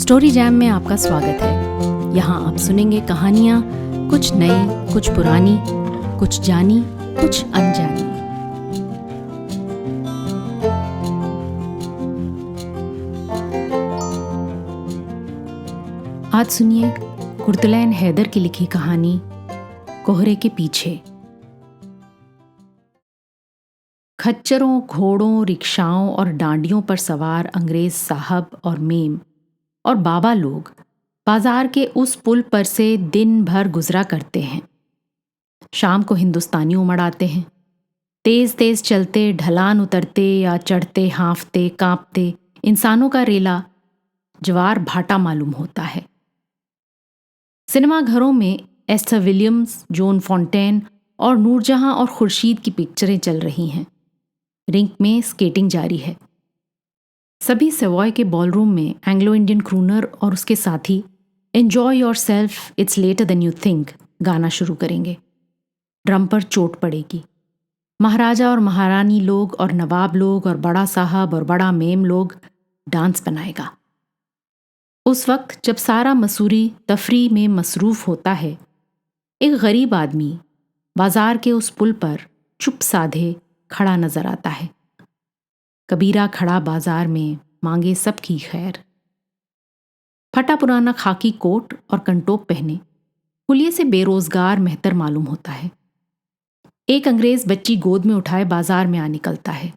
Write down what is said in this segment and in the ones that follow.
Story jam में आपका स्वागत है। यहाँ आप सुनेंगे कहानियाँ, कुछ नई, कुछ पुरानी, कुछ जानी, कुछ अनजानी। आज सुनिए कुर्तुलैन हैदर की लिखी कहानी कोहरे के पीछे। खच्चरों, घोड़ों, रिक्शाओं और डांडियों पर सवार अंग्रेज साहब और मेम और बाबा लोग बाजार के उस पुल पर से दिन भर गुजरा करते हैं। शाम को हिंदुस्तानी उमड़ आते हैं। तेज तेज चलते, ढलान उतरते या चढ़ते, हाँफते कांपते इंसानों का रेला ज्वार भाटा मालूम होता है। सिनेमा घरों में एस्थर विलियम्स, जॉन फॉन्टेन और नूरजहां और खुर्शीद की पिक्चरें चल रही हैं। रिंक में स्केटिंग जारी है। सभी सेवॉय के बॉलरूम में एंग्लो इंडियन क्रूनर और उसके साथी enjoy yourself, it's later than you think गाना शुरू करेंगे। ड्रम पर चोट पड़ेगी। महाराजा और महारानी लोग और नवाब लोग और बड़ा साहब और बड़ा मेम लोग डांस बनाएगा। उस वक्त जब सारा मसूरी तफरी में मसरूफ होता है, एक गरीब आदमी बाजार के उस पुल पर चुप साधे खड़ा नजर आता है। कबीरा खड़ा बाजार में मांगे सबकी खैर। फटा पुराना खाकी कोट और कंटोप पहने हुलिये से बेरोजगार मेहतर मालूम होता है। एक अंग्रेज बच्ची गोद में उठाए बाजार में आ निकलता है।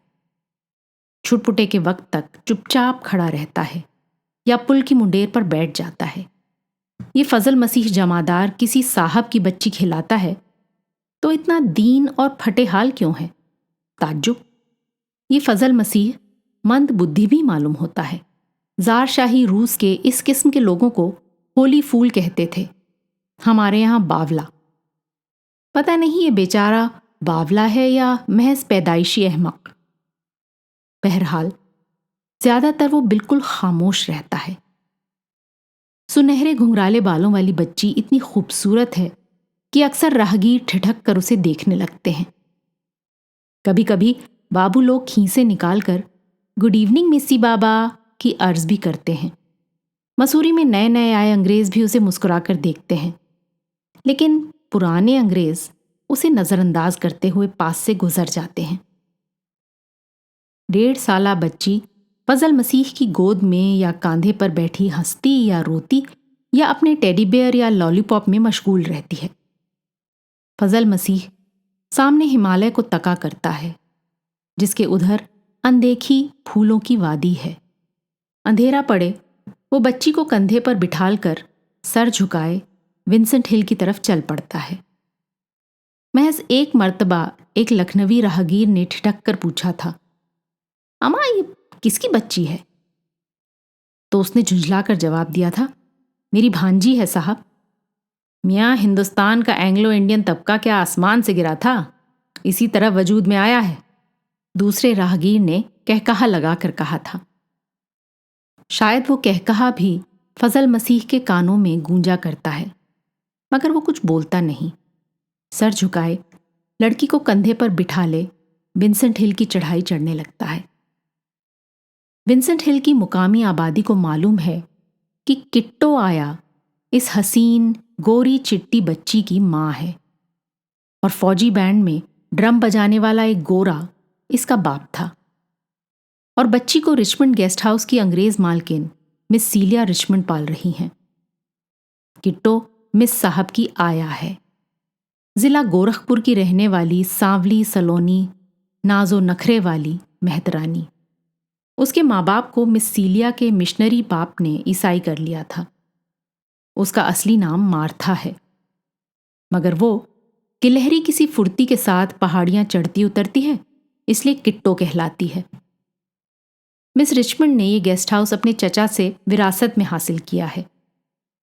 छुटपुटे के वक्त तक चुपचाप खड़ा रहता है या पुल की मुंडेर पर बैठ जाता है। ये फजल मसीह जमादार किसी साहब की बच्ची खिलाता है तो इतना दीन और फटे हाल क्यों है? ताज्जुब। ये फजल मसीह मंद बुद्धि भी मालूम होता है। ज़ारशाही रूस के इस किस्म के लोगों को होली फूल कहते थे, हमारे यहाँ बावला। पता नहीं ये बेचारा बावला है या महज पैदाइशी अहमक। बहरहाल ज्यादातर वो बिल्कुल खामोश रहता है। सुनहरे घुंघराले बालों वाली बच्ची इतनी खूबसूरत है कि अक्सर राहगीर ठिठक कर उसे देखने लगते हैं। कभी कभी बाबू लोग खीसे निकालकर गुड इवनिंग मिस्सी बाबा की अर्ज भी करते हैं। मसूरी में नए नए आए अंग्रेज भी उसे मुस्कुराकर देखते हैं, लेकिन पुराने अंग्रेज उसे नजरअंदाज करते हुए पास से गुजर जाते हैं। 1.5 साला बच्ची फजल मसीह की गोद में या कांधे पर बैठी हंसती या रोती या अपने टेडी बेयर या लॉलीपॉप में मशगूल रहती है। फजल मसीह सामने हिमालय को तका करता है, जिसके उधर अनदेखी फूलों की वादी है। अंधेरा पड़े वो बच्ची को कंधे पर बिठालकर सर झुकाए विंसेंट हिल की तरफ चल पड़ता है। महज एक मर्तबा एक लखनवी राहगीर ने ठिठक कर पूछा था, अम्मा ये किसकी बच्ची है? तो उसने झुंझलाकर जवाब दिया था, मेरी भांजी है साहब। मियाँ, हिंदुस्तान का एंग्लो इंडियन तबका क्या आसमान से गिरा था? इसी तरह वजूद में आया है। दूसरे राहगीर ने कहकहा लगाकर कहा था। शायद वो कहकहा भी फजल मसीह के कानों में गूंजा करता है, मगर वो कुछ बोलता नहीं। सर झुकाए लड़की को कंधे पर बिठा ले विंसेंट हिल की चढ़ाई चढ़ने लगता है। विंसेंट हिल की मुकामी आबादी को मालूम है कि किट्टो आया इस हसीन गोरी चिट्टी बच्ची की माँ है और फौजी बैंड में ड्रम बजाने वाला एक गोरा इसका बाप था। और बच्ची को रिचमंड गेस्ट हाउस की अंग्रेज मालकिन मिस सीलिया रिचमंड पाल रही हैं। किट्टो मिस साहब की आया है। जिला गोरखपुर की रहने वाली सांवली सलोनी नाजो नखरे वाली मेहतरानी। उसके माँ बाप को मिस सीलिया के मिशनरी बाप ने ईसाई कर लिया था। उसका असली नाम मार्था है, मगर वो गिलहरी किसी फुर्ती के साथ पहाड़ियां चढ़ती उतरती है, इसलिए किट्टो कहलाती है। मिस रिचमंड ने ये गेस्ट हाउस अपने चचा से विरासत में हासिल किया है।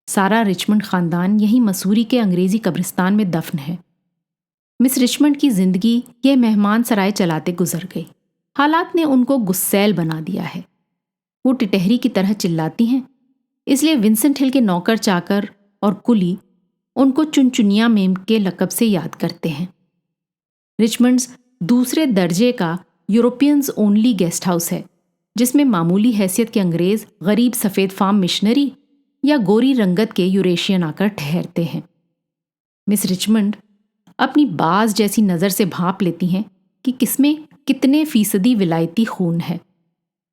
सारा रिचमंड खानदान यही मसूरी के अंग्रेजी कब्रिस्तान में दफन है। मिस रिचमंड की जिंदगी ये मेहमान सराय चलाते गुजर गई। हालात ने उनको गुस्सैल बना दिया है। वो टिटहरी की तरह चिल्लाती हैं, इसलिए विंसेंट हिल के नौकर चाकर और कुली उनको चुनचुनिया मेम के लकब से याद करते हैं। रिचमंड्स दूसरे दर्जे का यूरोपियंस ओनली गेस्ट हाउस है जिसमें मामूली हैसियत के अंग्रेज गरीब सफ़ेद फार्म मिशनरी या गोरी रंगत के यूरेशियन आकर ठहरते हैं। मिस रिचमंड अपनी बाज जैसी नज़र से भांप लेती हैं कि किसमें कितने फीसदी विलायती खून है।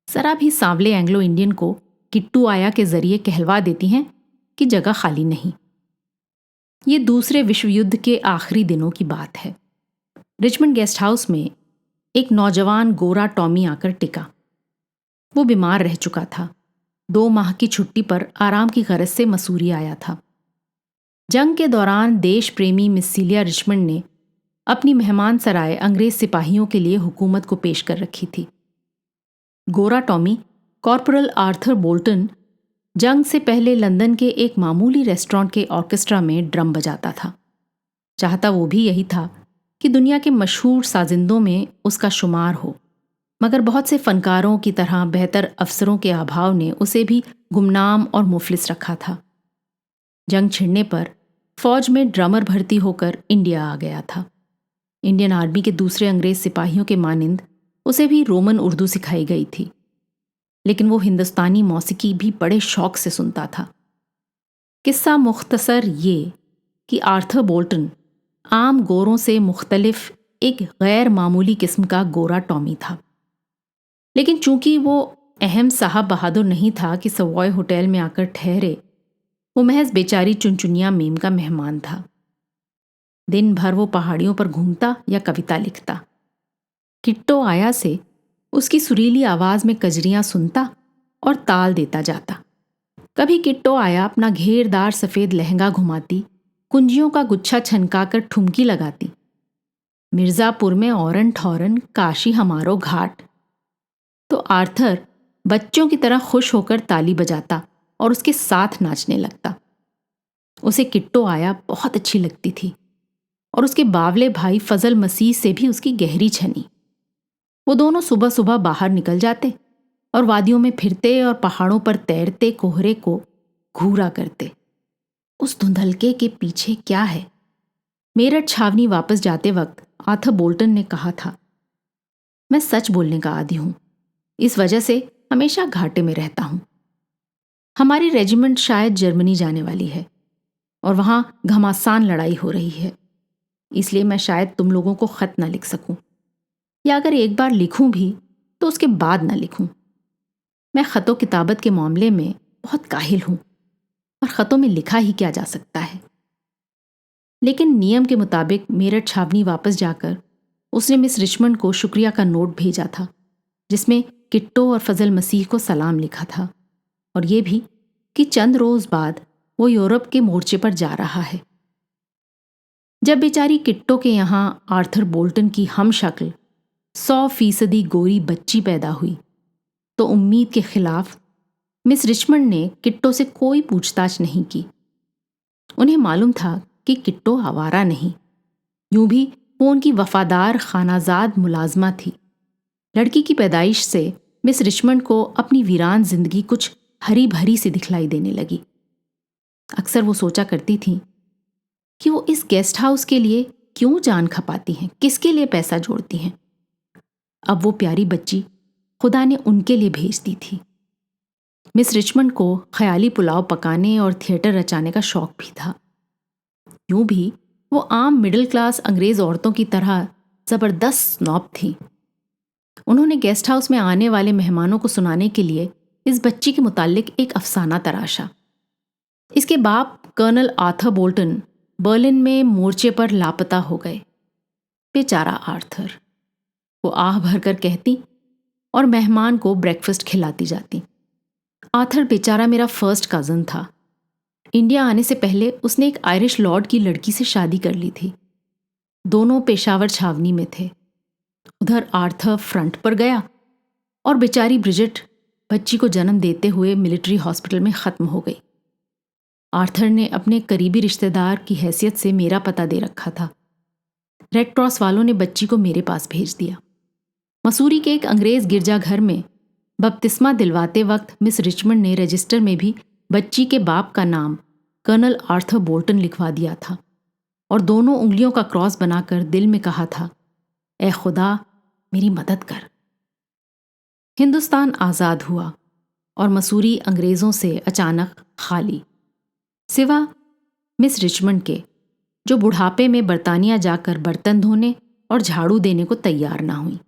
जरा भी सांवले एंग्लो इंडियन को किट्टू आया के जरिए कहलवा देती हैं कि जगह खाली नहीं। ये दूसरे विश्व युद्ध के आखिरी दिनों की बात है। रिचमंड गेस्ट हाउस में एक नौजवान गोरा टॉमी आकर टिका। वो बीमार रह चुका था। 2 माह की छुट्टी पर आराम की गरज से मसूरी आया था। जंग के दौरान देश प्रेमी मिस सीलिया रिचमंड ने अपनी मेहमान सराय अंग्रेज सिपाहियों के लिए हुकूमत को पेश कर रखी थी। गोरा टॉमी कॉर्पोरल आर्थर बोल्टन जंग से पहले लंदन के एक मामूली रेस्टोरेंट के ऑर्केस्ट्रा में ड्रम बजाता था। चाहता वो भी यही था कि दुनिया के मशहूर साजिंदों में उसका शुमार हो, मगर बहुत से फनकारों की तरह बेहतर अफसरों के अभाव ने उसे भी गुमनाम और मुफलिस रखा था। जंग छिड़ने पर फौज में ड्रमर भर्ती होकर इंडिया आ गया था। इंडियन आर्मी के दूसरे अंग्रेज सिपाहियों के मानिंद उसे भी रोमन उर्दू सिखाई गई थी, लेकिन वो हिंदुस्तानी मौसीकी भी बड़े शौक से सुनता था। किस्सा मुख्तसर ये कि आर्थर बोल्टन आम गोरों से मुख्तलिफ एक गैर मामूली किस्म का गोरा टॉमी था। लेकिन चूंकि वो अहम साहब बहादुर नहीं था कि सवॉय होटल में आकर ठहरे, वो महज बेचारी चुनचुनिया मीम का मेहमान था। दिन भर वो पहाड़ियों पर घूमता या कविता लिखता। किट्टो आया से उसकी सुरीली आवाज़ में कजरियाँ सुनता और ताल देता जाता। कभी किट्टो आया अपना घेरदार सफ़ेद लहंगा घुमाती, कुंजियों का गुच्छा छनकाकर ठुमकी लगाती। मिर्ज़ापुर में औरन ठौरन काशी हमारो घाट, तो आर्थर बच्चों की तरह खुश होकर ताली बजाता और उसके साथ नाचने लगता। उसे किट्टो आया बहुत अच्छी लगती थी और उसके बावले भाई फजल मसीह से भी उसकी गहरी छनी। वो दोनों सुबह सुबह बाहर निकल जाते और वादियों में फिरते और पहाड़ों पर तैरते कोहरे को घूरा करते। उस धुंधलके के पीछे क्या है? मेरठ छावनी वापस जाते वक्त आर्थर बोल्टन ने कहा था, मैं सच बोलने का आदी हूं, इस वजह से हमेशा घाटे में रहता हूं। हमारी रेजिमेंट शायद जर्मनी जाने वाली है और वहां घमासान लड़ाई हो रही है, इसलिए मैं शायद तुम लोगों को खत ना लिख सकूं, या अगर एक बार लिखूं भी तो उसके बाद ना लिखूं। मैं खतों किताबत के मामले में बहुत काहिल हूं और खतों में लिखा ही क्या जा सकता है। लेकिन नियम के मुताबिक मेरठ छावनी वापस जाकर उसने मिस रिचमंड को शुक्रिया का नोट भेजा था, जिसमें किट्टो और फजल मसीह को सलाम लिखा था, और ये भी कि चंद रोज बाद वो यूरोप के मोर्चे पर जा रहा है। जब बेचारी किट्टो के यहाँ आर्थर बोल्टन की हम शक्ल 100% गोरी बच्ची पैदा हुई, तो उम्मीद के खिलाफ मिस रिचमंड ने किट्टो से कोई पूछताछ नहीं की। उन्हें मालूम था कि किट्टो आवारा नहीं, यूं भी वो उनकी वफादार खानाजाद मुलाजमा थी। लड़की की पैदाइश से मिस रिचमंड को अपनी वीरान जिंदगी कुछ हरी भरी सी दिखलाई देने लगी। अक्सर वो सोचा करती थी कि वो इस गेस्ट हाउस के लिए क्यों जान खपाती हैं, किसके लिए पैसा जोड़ती हैं। अब वो प्यारी बच्ची खुदा ने उनके लिए भेज दी थी। मिस रिचमंड को ख्याली पुलाव पकाने और थिएटर रचाने का शौक भी था। यूं भी वो आम मिडिल क्लास अंग्रेज औरतों की तरह जबरदस्त स्नॉब थी। उन्होंने गेस्ट हाउस में आने वाले मेहमानों को सुनाने के लिए इस बच्ची के मुतालिक एक अफसाना तराशा। इसके बाप कर्नल आर्थर बोल्टन बर्लिन में मोर्चे पर लापता हो गए। बेचारा आर्थर, वो आह भरकर कहती और मेहमान को ब्रेकफास्ट खिलाती जाती। आर्थर बेचारा मेरा फर्स्ट कज़न था। इंडिया आने से पहले उसने एक आयरिश लॉर्ड की लड़की से शादी कर ली थी। दोनों पेशावर छावनी में थे। उधर आर्थर फ्रंट पर गया और बेचारी ब्रिजिट बच्ची को जन्म देते हुए मिलिट्री हॉस्पिटल में ख़त्म हो गई। आर्थर ने अपने करीबी रिश्तेदार की हैसियत से मेरा पता दे रखा था। रेड क्रॉस वालों ने बच्ची को मेरे पास भेज दिया। मसूरी के एक अंग्रेज़ गिरजाघर में बपतिस्मा दिलवाते वक्त मिस रिचमंड ने रजिस्टर में भी बच्ची के बाप का नाम कर्नल आर्थर बोल्टन लिखवा दिया था और दोनों उंगलियों का क्रॉस बनाकर दिल में कहा था, ए खुदा मेरी मदद कर। हिंदुस्तान आज़ाद हुआ और मसूरी अंग्रेज़ों से अचानक खाली, सिवा मिस रिचमंड के, जो बुढ़ापे में बरतानिया जाकर बर्तन धोने और झाड़ू देने को तैयार ना हुई।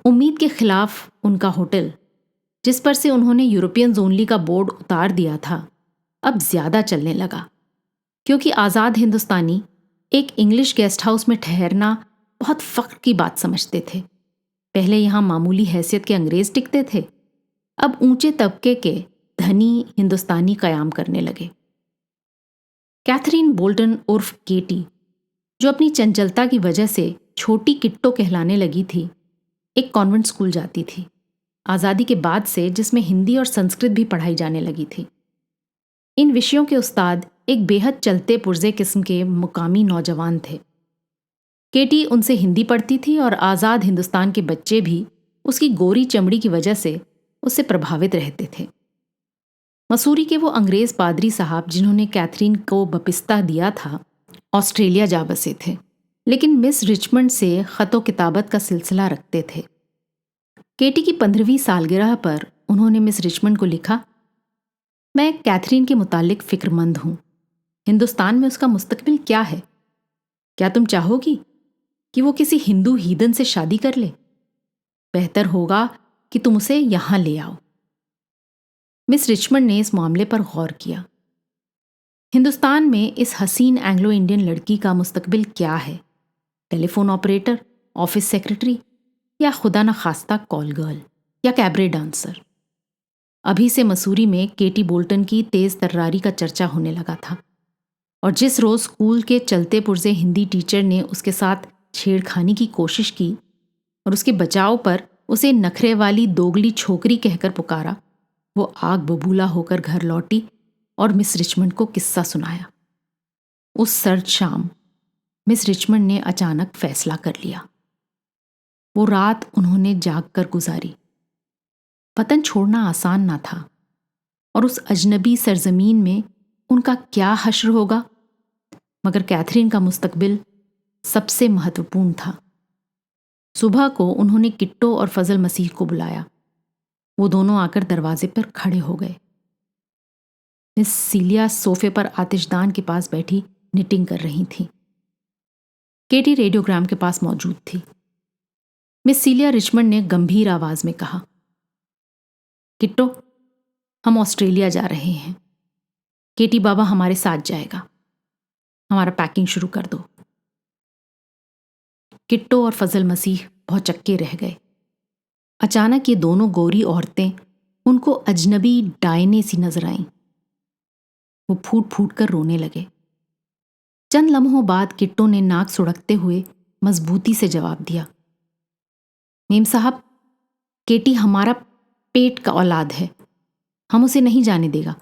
उम्मीद के खिलाफ उनका होटल, जिस पर से उन्होंने यूरोपियंस ओनली का बोर्ड उतार दिया था, अब ज्यादा चलने लगा, क्योंकि आज़ाद हिंदुस्तानी एक इंग्लिश गेस्ट हाउस में ठहरना बहुत फख्र की बात समझते थे। पहले यहां मामूली हैसियत के अंग्रेज टिकते थे, अब ऊंचे तबके के धनी हिंदुस्तानी कयाम करने लगे। कैथरीन बोल्टन उर्फ केटी, जो अपनी चंचलता की वजह से छोटी किट्टो कहलाने लगी थी, एक कॉन्वेंट स्कूल जाती थी आज़ादी के बाद से, जिसमें हिंदी और संस्कृत भी पढ़ाई जाने लगी थी। इन विषयों के उस्ताद एक बेहद चलते पुर्जे किस्म के मुकामी नौजवान थे। केटी उनसे हिंदी पढ़ती थी और आज़ाद हिंदुस्तान के बच्चे भी उसकी गोरी चमड़ी की वजह से उससे प्रभावित रहते थे। मसूरी के वो अंग्रेज पादरी साहब जिन्होंने कैथरीन को बपिस्ता दिया था, ऑस्ट्रेलिया जा बसे थे, लेकिन मिस रिचमंड से खतो किताबत का सिलसिला रखते थे। केटी की 15वीं सालगिरह पर उन्होंने मिस रिचमंड को लिखा, मैं कैथरीन के मुतालिक फिक्रमंद हूं। हिंदुस्तान में उसका मुस्तकबिल क्या है? क्या तुम चाहोगी कि वो किसी हिंदू हीदन से शादी कर ले? बेहतर होगा कि तुम उसे यहां ले आओ। मिस रिचमंड ने इस मामले पर गौर किया। हिंदुस्तान में इस हसीन एंग्लो इंडियन लड़की का मुस्तकबिल क्या है? टेलीफोन ऑपरेटर, ऑफिस सेक्रेटरी, या खुदा न खास्ता कॉल गर्ल या कैबरे डांसर? अभी से मसूरी में केटी बोल्टन की तेज तर्रारी का चर्चा होने लगा था, और जिस रोज स्कूल के चलते पुर्जे हिंदी टीचर ने उसके साथ छेड़खानी की कोशिश की और उसके बचाव पर उसे नखरे वाली दोगली छोकरी कहकर पुकारा, वो आग बबूला होकर घर लौटी और मिस रिचमंड को किस्सा सुनाया। उस सर्द शाम मिस रिचमंड ने अचानक फैसला कर लिया। वो रात उन्होंने जाग कर गुजारी। वतन छोड़ना आसान ना था, और उस अजनबी सरजमीन में उनका क्या हश्र होगा, मगर कैथरीन का मुस्तकबिल सबसे महत्वपूर्ण था। सुबह को उन्होंने किट्टो और फजल मसीह को बुलाया। वो दोनों आकर दरवाजे पर खड़े हो गए। मिस सीलिया सोफे पर आतिशदान के पास बैठी निटिंग कर रही थी। केटी रेडियोग्राम के पास मौजूद थी। मिस सीलिया रिचमंड ने गंभीर आवाज में कहा, किट्टो, हम ऑस्ट्रेलिया जा रहे हैं। केटी बाबा हमारे साथ जाएगा। हमारा पैकिंग शुरू कर दो। किट्टो और फजल मसीह भौचक्के रह गए। अचानक ये दोनों गोरी औरतें उनको अजनबी डायने सी नजर आईं। वो फूट फूट कर रोने लगे। चंद लम्हों बाद किट्टो ने नाक सुड़कते हुए मजबूती से जवाब दिया, मेम साहब, केटी हमारा पेट का औलाद है, हम उसे नहीं जाने देगा।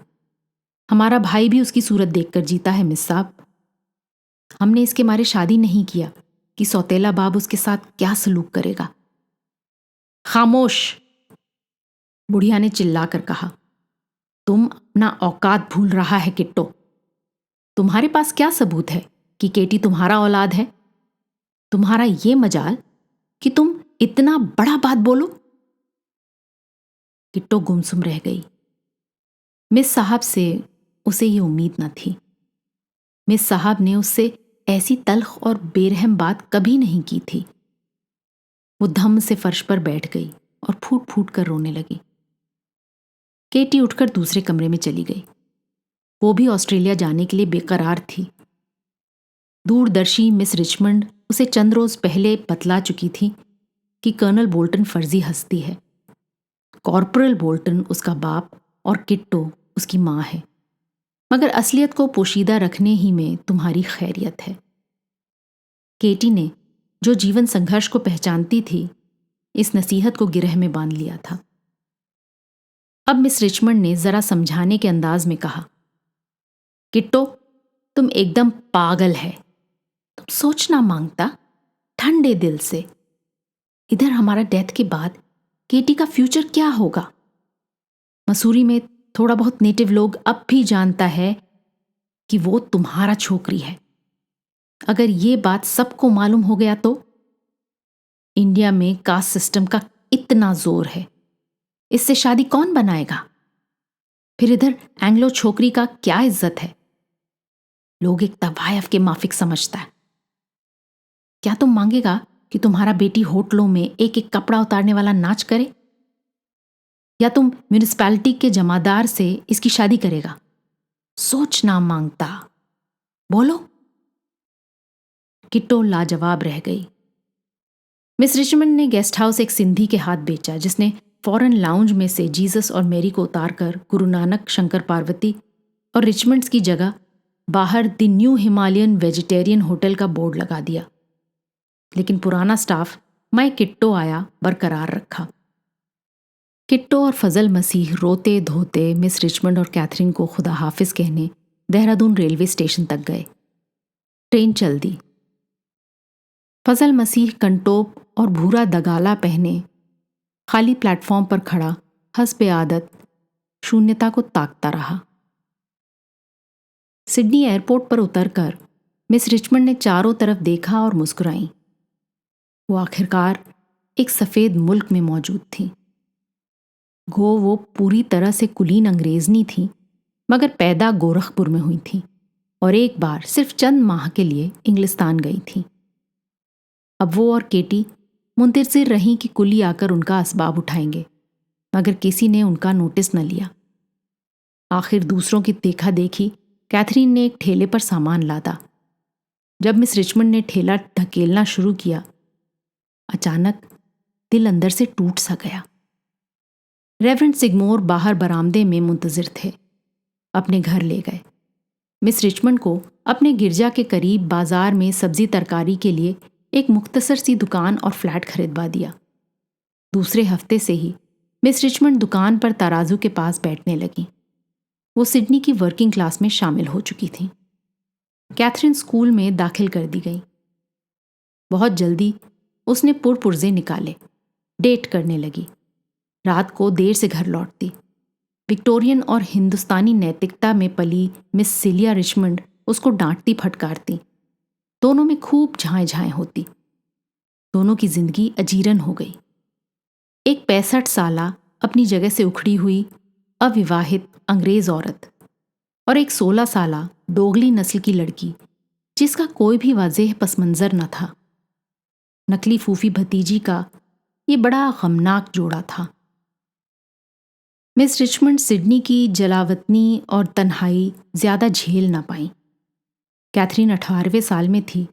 हमारा भाई भी उसकी सूरत देखकर जीता है मिस साहब। हमने इसके मारे शादी नहीं किया कि सौतेला बाप उसके साथ क्या सलूक करेगा। खामोश, बुढ़िया ने चिल्लाकर कहा, तुम अपना औकात भूल रहा है किट्टो। तुम्हारे पास क्या सबूत है कि केटी तुम्हारा औलाद है? तुम्हारा ये मजाल कि तुम इतना बड़ा बात बोलो। किट्टो गुमसुम रह गई। मिस साहब से उसे ये उम्मीद न थी। मिस साहब ने उससे ऐसी तल्ख और बेरहम बात कभी नहीं की थी। वो धम से फर्श पर बैठ गई और फूट फूट कर रोने लगी। केटी उठकर दूसरे कमरे में चली गई। वो भी ऑस्ट्रेलिया जाने के लिए बेकरार थी। दूरदर्शी मिस रिचमंड उसे चंद रोज पहले बतला चुकी थी कि कर्नल बोल्टन फर्जी हस्ती है, कॉर्पोरल बोल्टन उसका बाप और किट्टो उसकी माँ है, मगर असलियत को पोशीदा रखने ही में तुम्हारी खैरियत है। केटी ने, जो जीवन संघर्ष को पहचानती थी, इस नसीहत को गिरह में बांध लिया था। अब मिस रिचमंड ने जरा समझाने के अंदाज में कहा, किट्टो, तुम एकदम पागल है। तुम सोचना मांगता ठंडे दिल से। इधर हमारा डेथ के बाद केटी का फ्यूचर क्या होगा? मसूरी में थोड़ा बहुत नेटिव लोग अब भी जानता है कि वो तुम्हारा छोकरी है। अगर ये बात सबको मालूम हो गया तो? इंडिया में कास्ट सिस्टम का इतना जोर है, इससे शादी कौन बनाएगा? फिर इधर एंग्लो छोकरी का क्या इज्जत है? लोग एक तवायफ के माफिक समझता है। क्या तुम मांगेगा कि तुम्हारा बेटी होटलों में एक एक कपड़ा उतारने वाला नाच करे? या तुम म्यूनिसिपैलिटी के जमादार से इसकी शादी करेगा? सोच ना मांगता, बोलो। किट्टो लाजवाब रह गई। मिस रिचमंड ने गेस्ट हाउस एक सिंधी के हाथ बेचा, जिसने फॉरेन लाउंज में से जीसस और मेरी को उतारकर गुरु नानक, शंकर पार्वती और रिचमंड्स की जगह बाहर the new Himalayan vegetarian hotel का बोर्ड लगा दिया। लेकिन पुराना स्टाफ मैं किट्टो आया बरकरार रखा। किट्टो और फजल मसीह रोते धोते मिस रिचमंड और कैथरीन को खुदा हाफिज कहने देहरादून रेलवे स्टेशन तक गए। ट्रेन चल दी। फजल मसीह कंटोप और भूरा दगाला पहने खाली प्लेटफॉर्म पर खड़ा हस्बे आदत शून्यता को ताकता रहा। सिडनी एयरपोर्ट पर उतरकर मिस रिचमंड ने चारों तरफ देखा और मुस्कुराई। वो आखिरकार एक सफ़ेद मुल्क में मौजूद थी। गो वो पूरी तरह से कुलीन अंग्रेजनी थी, मगर पैदा गोरखपुर में हुई थी और एक बार सिर्फ चंद माह के लिए इंग्लिस्तान गई थी। अब वो और केटी मुंतज़िर रहीं कि कुली आकर उनका असबाब उठाएंगे, मगर किसी ने उनका नोटिस न लिया। आखिर दूसरों की देखा देखी कैथरीन ने एक ठेले पर सामान लादा। जब मिस रिचमंड ने ठेला ढकेलना शुरू किया, अचानक दिल अंदर से टूट सा गया। रेवरेंड सिगमोर बाहर बरामदे में मुंतज़िर थे। अपने घर ले गए। मिस रिचमंड को अपने गिरजा के करीब बाजार में सब्जी तरकारी के लिए एक मुख्तसर सी दुकान और फ्लैट खरीदवा दिया। दूसरे हफ्ते से ही मिस रिचमंड दुकान पर तराजू के पास बैठने लगी। वो सिडनी की वर्किंग क्लास में शामिल हो चुकी थी। कैथरीन स्कूल में दाखिल कर दी गई। बहुत जल्दी उसने पुरपुर्जे निकाले, डेट करने लगी। रात को देर से घर लौटती। विक्टोरियन और हिंदुस्तानी नैतिकता में पली मिस सिलिया रिचमंड उसको डांटती फटकारती। दोनों में खूब झाएं झाएं होती। दोनों की जिंदगी अजीरन हो गई। एक 65 साला अपनी जगह से उखड़ी हुई अविवाहित अंग्रेज औरत और एक 16 साला डोगली नस्ल की लड़की, जिसका कोई भी वाज़ेह पसमंजर न था। नकली फूफी भतीजी का ये बड़ा गमनाक जोड़ा था। मिस रिचमंड सिडनी की जलावतनी और तन्हाई ज्यादा झेल ना पाई। कैथरीन 18वें साल में थी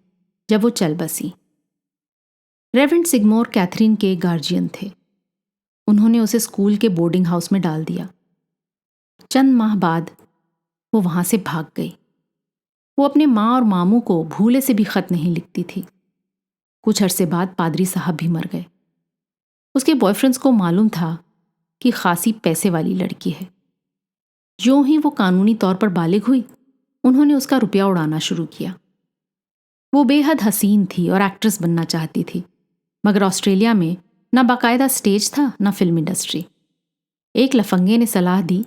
जब वो चल बसी। रेवरेंड सिगमोर कैथरीन के गार्जियन थे। उन्होंने उसे स्कूल के बोर्डिंग हाउस में डाल दिया। चंद माह बाद वो वहां से भाग गई। वो अपने माँ और मामू को भूले से भी खत नहीं लिखती थी। कुछ अरसे बाद पादरी साहब भी मर गए। उसके बॉयफ्रेंड्स को मालूम था कि खासी पैसे वाली लड़की है। ज्यों ही वो कानूनी तौर पर बालिग हुई, उन्होंने उसका रुपया उड़ाना शुरू किया। वो बेहद हसीन थी और एक्ट्रेस बनना चाहती थी, मगर ऑस्ट्रेलिया में ना बाकायदा स्टेज था ना फिल्म इंडस्ट्री। एक लफंगे ने सलाह दी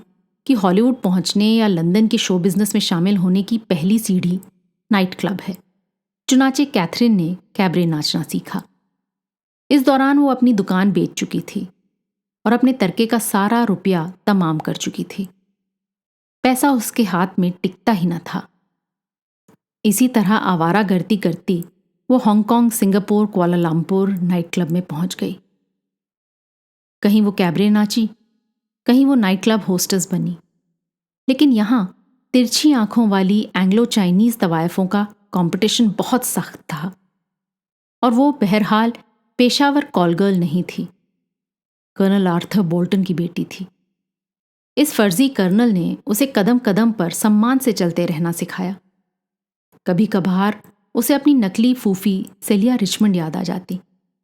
कि हॉलीवुड पहुंचने या लंदन के शो बिजनेस में शामिल होने की पहली सीढ़ी नाइट क्लब है। चुनाचे कैथरीन ने कैबरे नाचना सीखा। इस दौरान वो अपनी दुकान बेच चुकी थी और अपने तरके का सारा रुपया तमाम कर चुकी थी। पैसा उसके हाथ में टिकता ही न था। इसी तरह आवारागर्दी करती वो Hong Kong, Singapore, Kuala Lumpur night club में पहुंच गई। कहीं वो कैबरे नाची, कहीं वो नाइट क्लब होस्टेस बनी। लेकिन यहां तिरछी आंखों वाली एंग्लो चाइनीज तवायफों का कंपटीशन बहुत सख्त था और वो बहरहाल पेशावर कॉलगर्ल नहीं थी। कर्नल आर्थर बोल्टन की बेटी थी। इस फर्जी कर्नल ने उसे कदम कदम पर सम्मान से चलते रहना सिखाया। कभी कभार उसे अपनी नकली फूफी सेलिया रिचमंड याद आ जाती।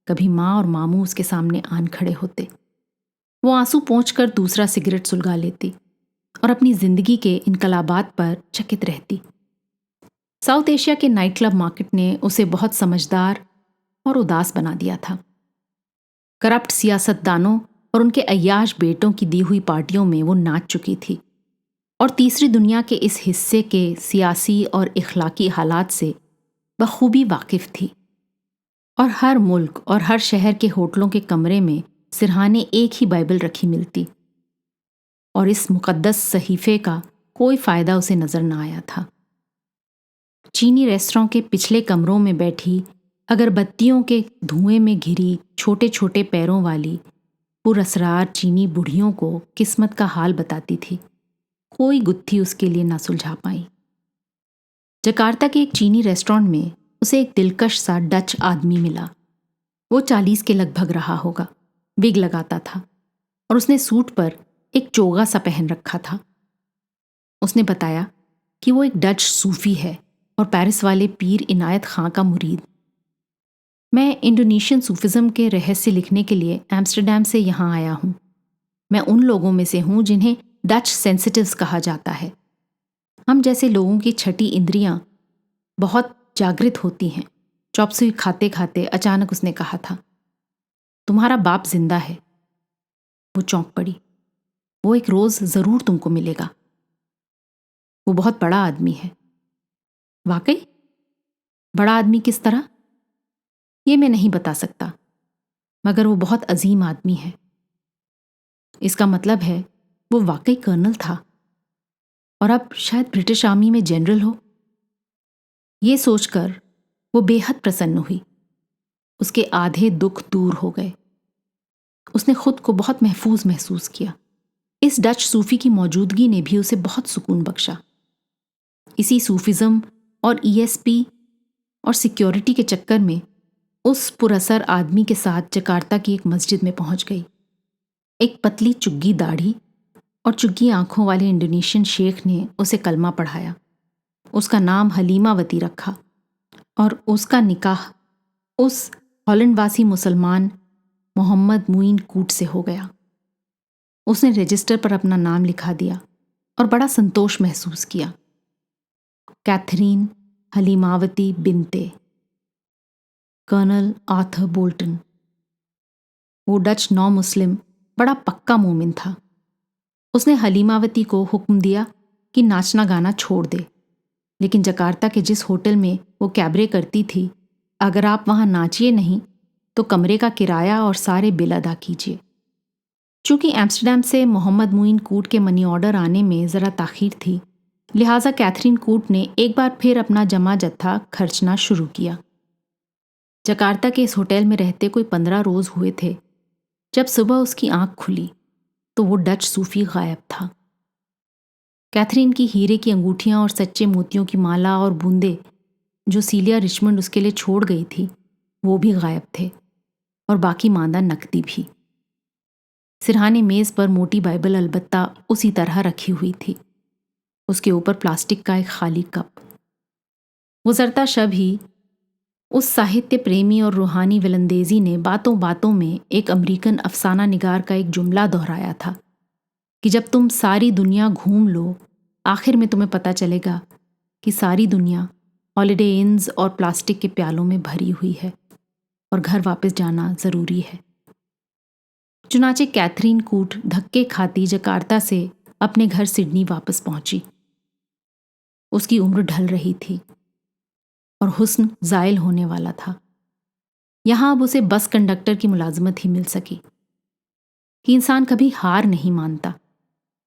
कभी माँ और मामू उसके सामने आन खड़े होते। वो आंसू पोंछकर दूसरा सिगरेट सुलगा लेती और अपनी जिंदगी के इनकलाबात पर चकित रहती। साउथ एशिया के नाइट क्लब मार्केट ने उसे बहुत समझदार और उदास बना दिया था। करप्ट सियासतदानों और उनके अय्याश बेटों की दी हुई पार्टियों में वो नाच चुकी थी और तीसरी दुनिया के इस हिस्से के सियासी और इखलाकी हालात से बखूबी वाकिफ थी। और हर मुल्क और हर शहर के होटलों के कमरे में सिरहाने एक ही बाइबल रखी मिलती, और इस मुकद्दस सहीफे का कोई फायदा उसे नजर न आया था। चीनी रेस्तरां के पिछले कमरों में बैठी अगरबत्तियों के धुएं में घिरी छोटे छोटे पैरों वाली पुरअसरार चीनी बुढ़ियों को किस्मत का हाल बताती थी। कोई गुत्थी उसके लिए ना सुलझा पाई। जकार्ता के एक चीनी रेस्टोरेंट में उसे एक दिलकश सा डच आदमी मिला। वो 40 के लगभग रहा होगा, विग लगाता था और उसने सूट पर एक चोगा सा पहन रखा था। उसने बताया कि वो एक डच सूफी है और पेरिस वाले पीर इनायत खां का मुरीद। मैं इंडोनेशियन सूफिज्म के रहस्य लिखने के लिए एम्स्टर्डम से यहाँ आया हूँ। मैं उन लोगों में से हूँ जिन्हें डच सेंसिटिव्स कहा जाता है। हम जैसे लोगों की छठी इंद्रियां बहुत जागृत होती हैं। चॉप सुई खाते खाते अचानक उसने कहा था, तुम्हारा बाप जिंदा है। वो चौंक पड़ी। वो एक रोज जरूर तुमको मिलेगा। वो बहुत बड़ा आदमी है। वाकई? बड़ा आदमी किस तरह? ये मैं नहीं बता सकता, मगर वो बहुत अजीम आदमी है। इसका मतलब है वो वाकई कर्नल था और अब शायद ब्रिटिश आर्मी में जनरल हो। ये सोचकर वो बेहद प्रसन्न हुई। उसके आधे दुख दूर हो गए। उसने खुद को बहुत महफूज महसूस किया। इस डच सूफी की मौजूदगी ने भी उसे बहुत सुकून बख्शा। इसी सूफिज्म और ईएसपी और सिक्योरिटी के चक्कर में उस पुरअसर आदमी के साथ जकार्ता की एक मस्जिद में पहुंच गई। एक पतली चुग्गी दाढ़ी और चुग्गी आंखों वाले इंडोनेशियन शेख ने उसे कलमा पढ़ाया। उसका नाम हलीमावती रखा और उसका निकाह उस हॉलैंडवासी मुसलमान मोहम्मद मुइन कूट से हो गया। उसने रजिस्टर पर अपना नाम लिखा दिया और बड़ा संतोष महसूस किया। कैथरीन हलीमावती बिनते कर्नल आर्थर बोल्टन। वो डच नौ मुस्लिम बड़ा पक्का मोमिन था। उसने हलीमावती को हुक्म दिया कि नाचना गाना छोड़ दे, लेकिन जकार्ता के जिस होटल में वो कैबरे करती थी, अगर आप वहां नाचिए नहीं तो कमरे का किराया और सारे बिल अदा कीजिए। चूंकि एम्स्टर्डम से मोहम्मद मुइन कूट के मनी ऑर्डर आने में ज़रा ताख़ीर थी, लिहाजा कैथरीन कूट ने एक बार फिर अपना जमा जत्था खर्चना शुरू किया। जकार्ता के इस होटल में रहते कोई 15 रोज़ हुए थे जब सुबह उसकी आंख खुली तो वो डच सूफी गायब था। कैथरीन की हीरे की अंगूठियां और सच्चे मोतियों की माला और बूंदे जो सीलिया रिचमंड उसके लिए छोड़ गई थी, वो भी गायब थे, और बाकी मांदा नकदी भी। सिरहाने मेज़ पर मोटी बाइबल अलबत्ता उसी तरह रखी हुई थी। उसके ऊपर प्लास्टिक का एक खाली कप। गुजरता शब ही उस साहित्य प्रेमी और रूहानी विलंदेजी ने बातों बातों में एक अमेरिकन अफसाना निगार का एक जुमला दोहराया था कि जब तुम सारी दुनिया घूम लो, आखिर में तुम्हें पता चलेगा कि सारी दुनिया हॉलिडे इन्स और प्लास्टिक के प्यालों में भरी हुई है और घर वापस जाना ज़रूरी है। चुनाचे कैथरीन कूट धक्के खाती जकार्ता से अपने घर सिडनी वापस पहुंची। उसकी उम्र ढल रही थी और हुस्न ज़ायल होने वाला था। यहाँ अब उसे बस कंडक्टर की मुलाजमत ही मिल सकी कि इंसान कभी हार नहीं मानता।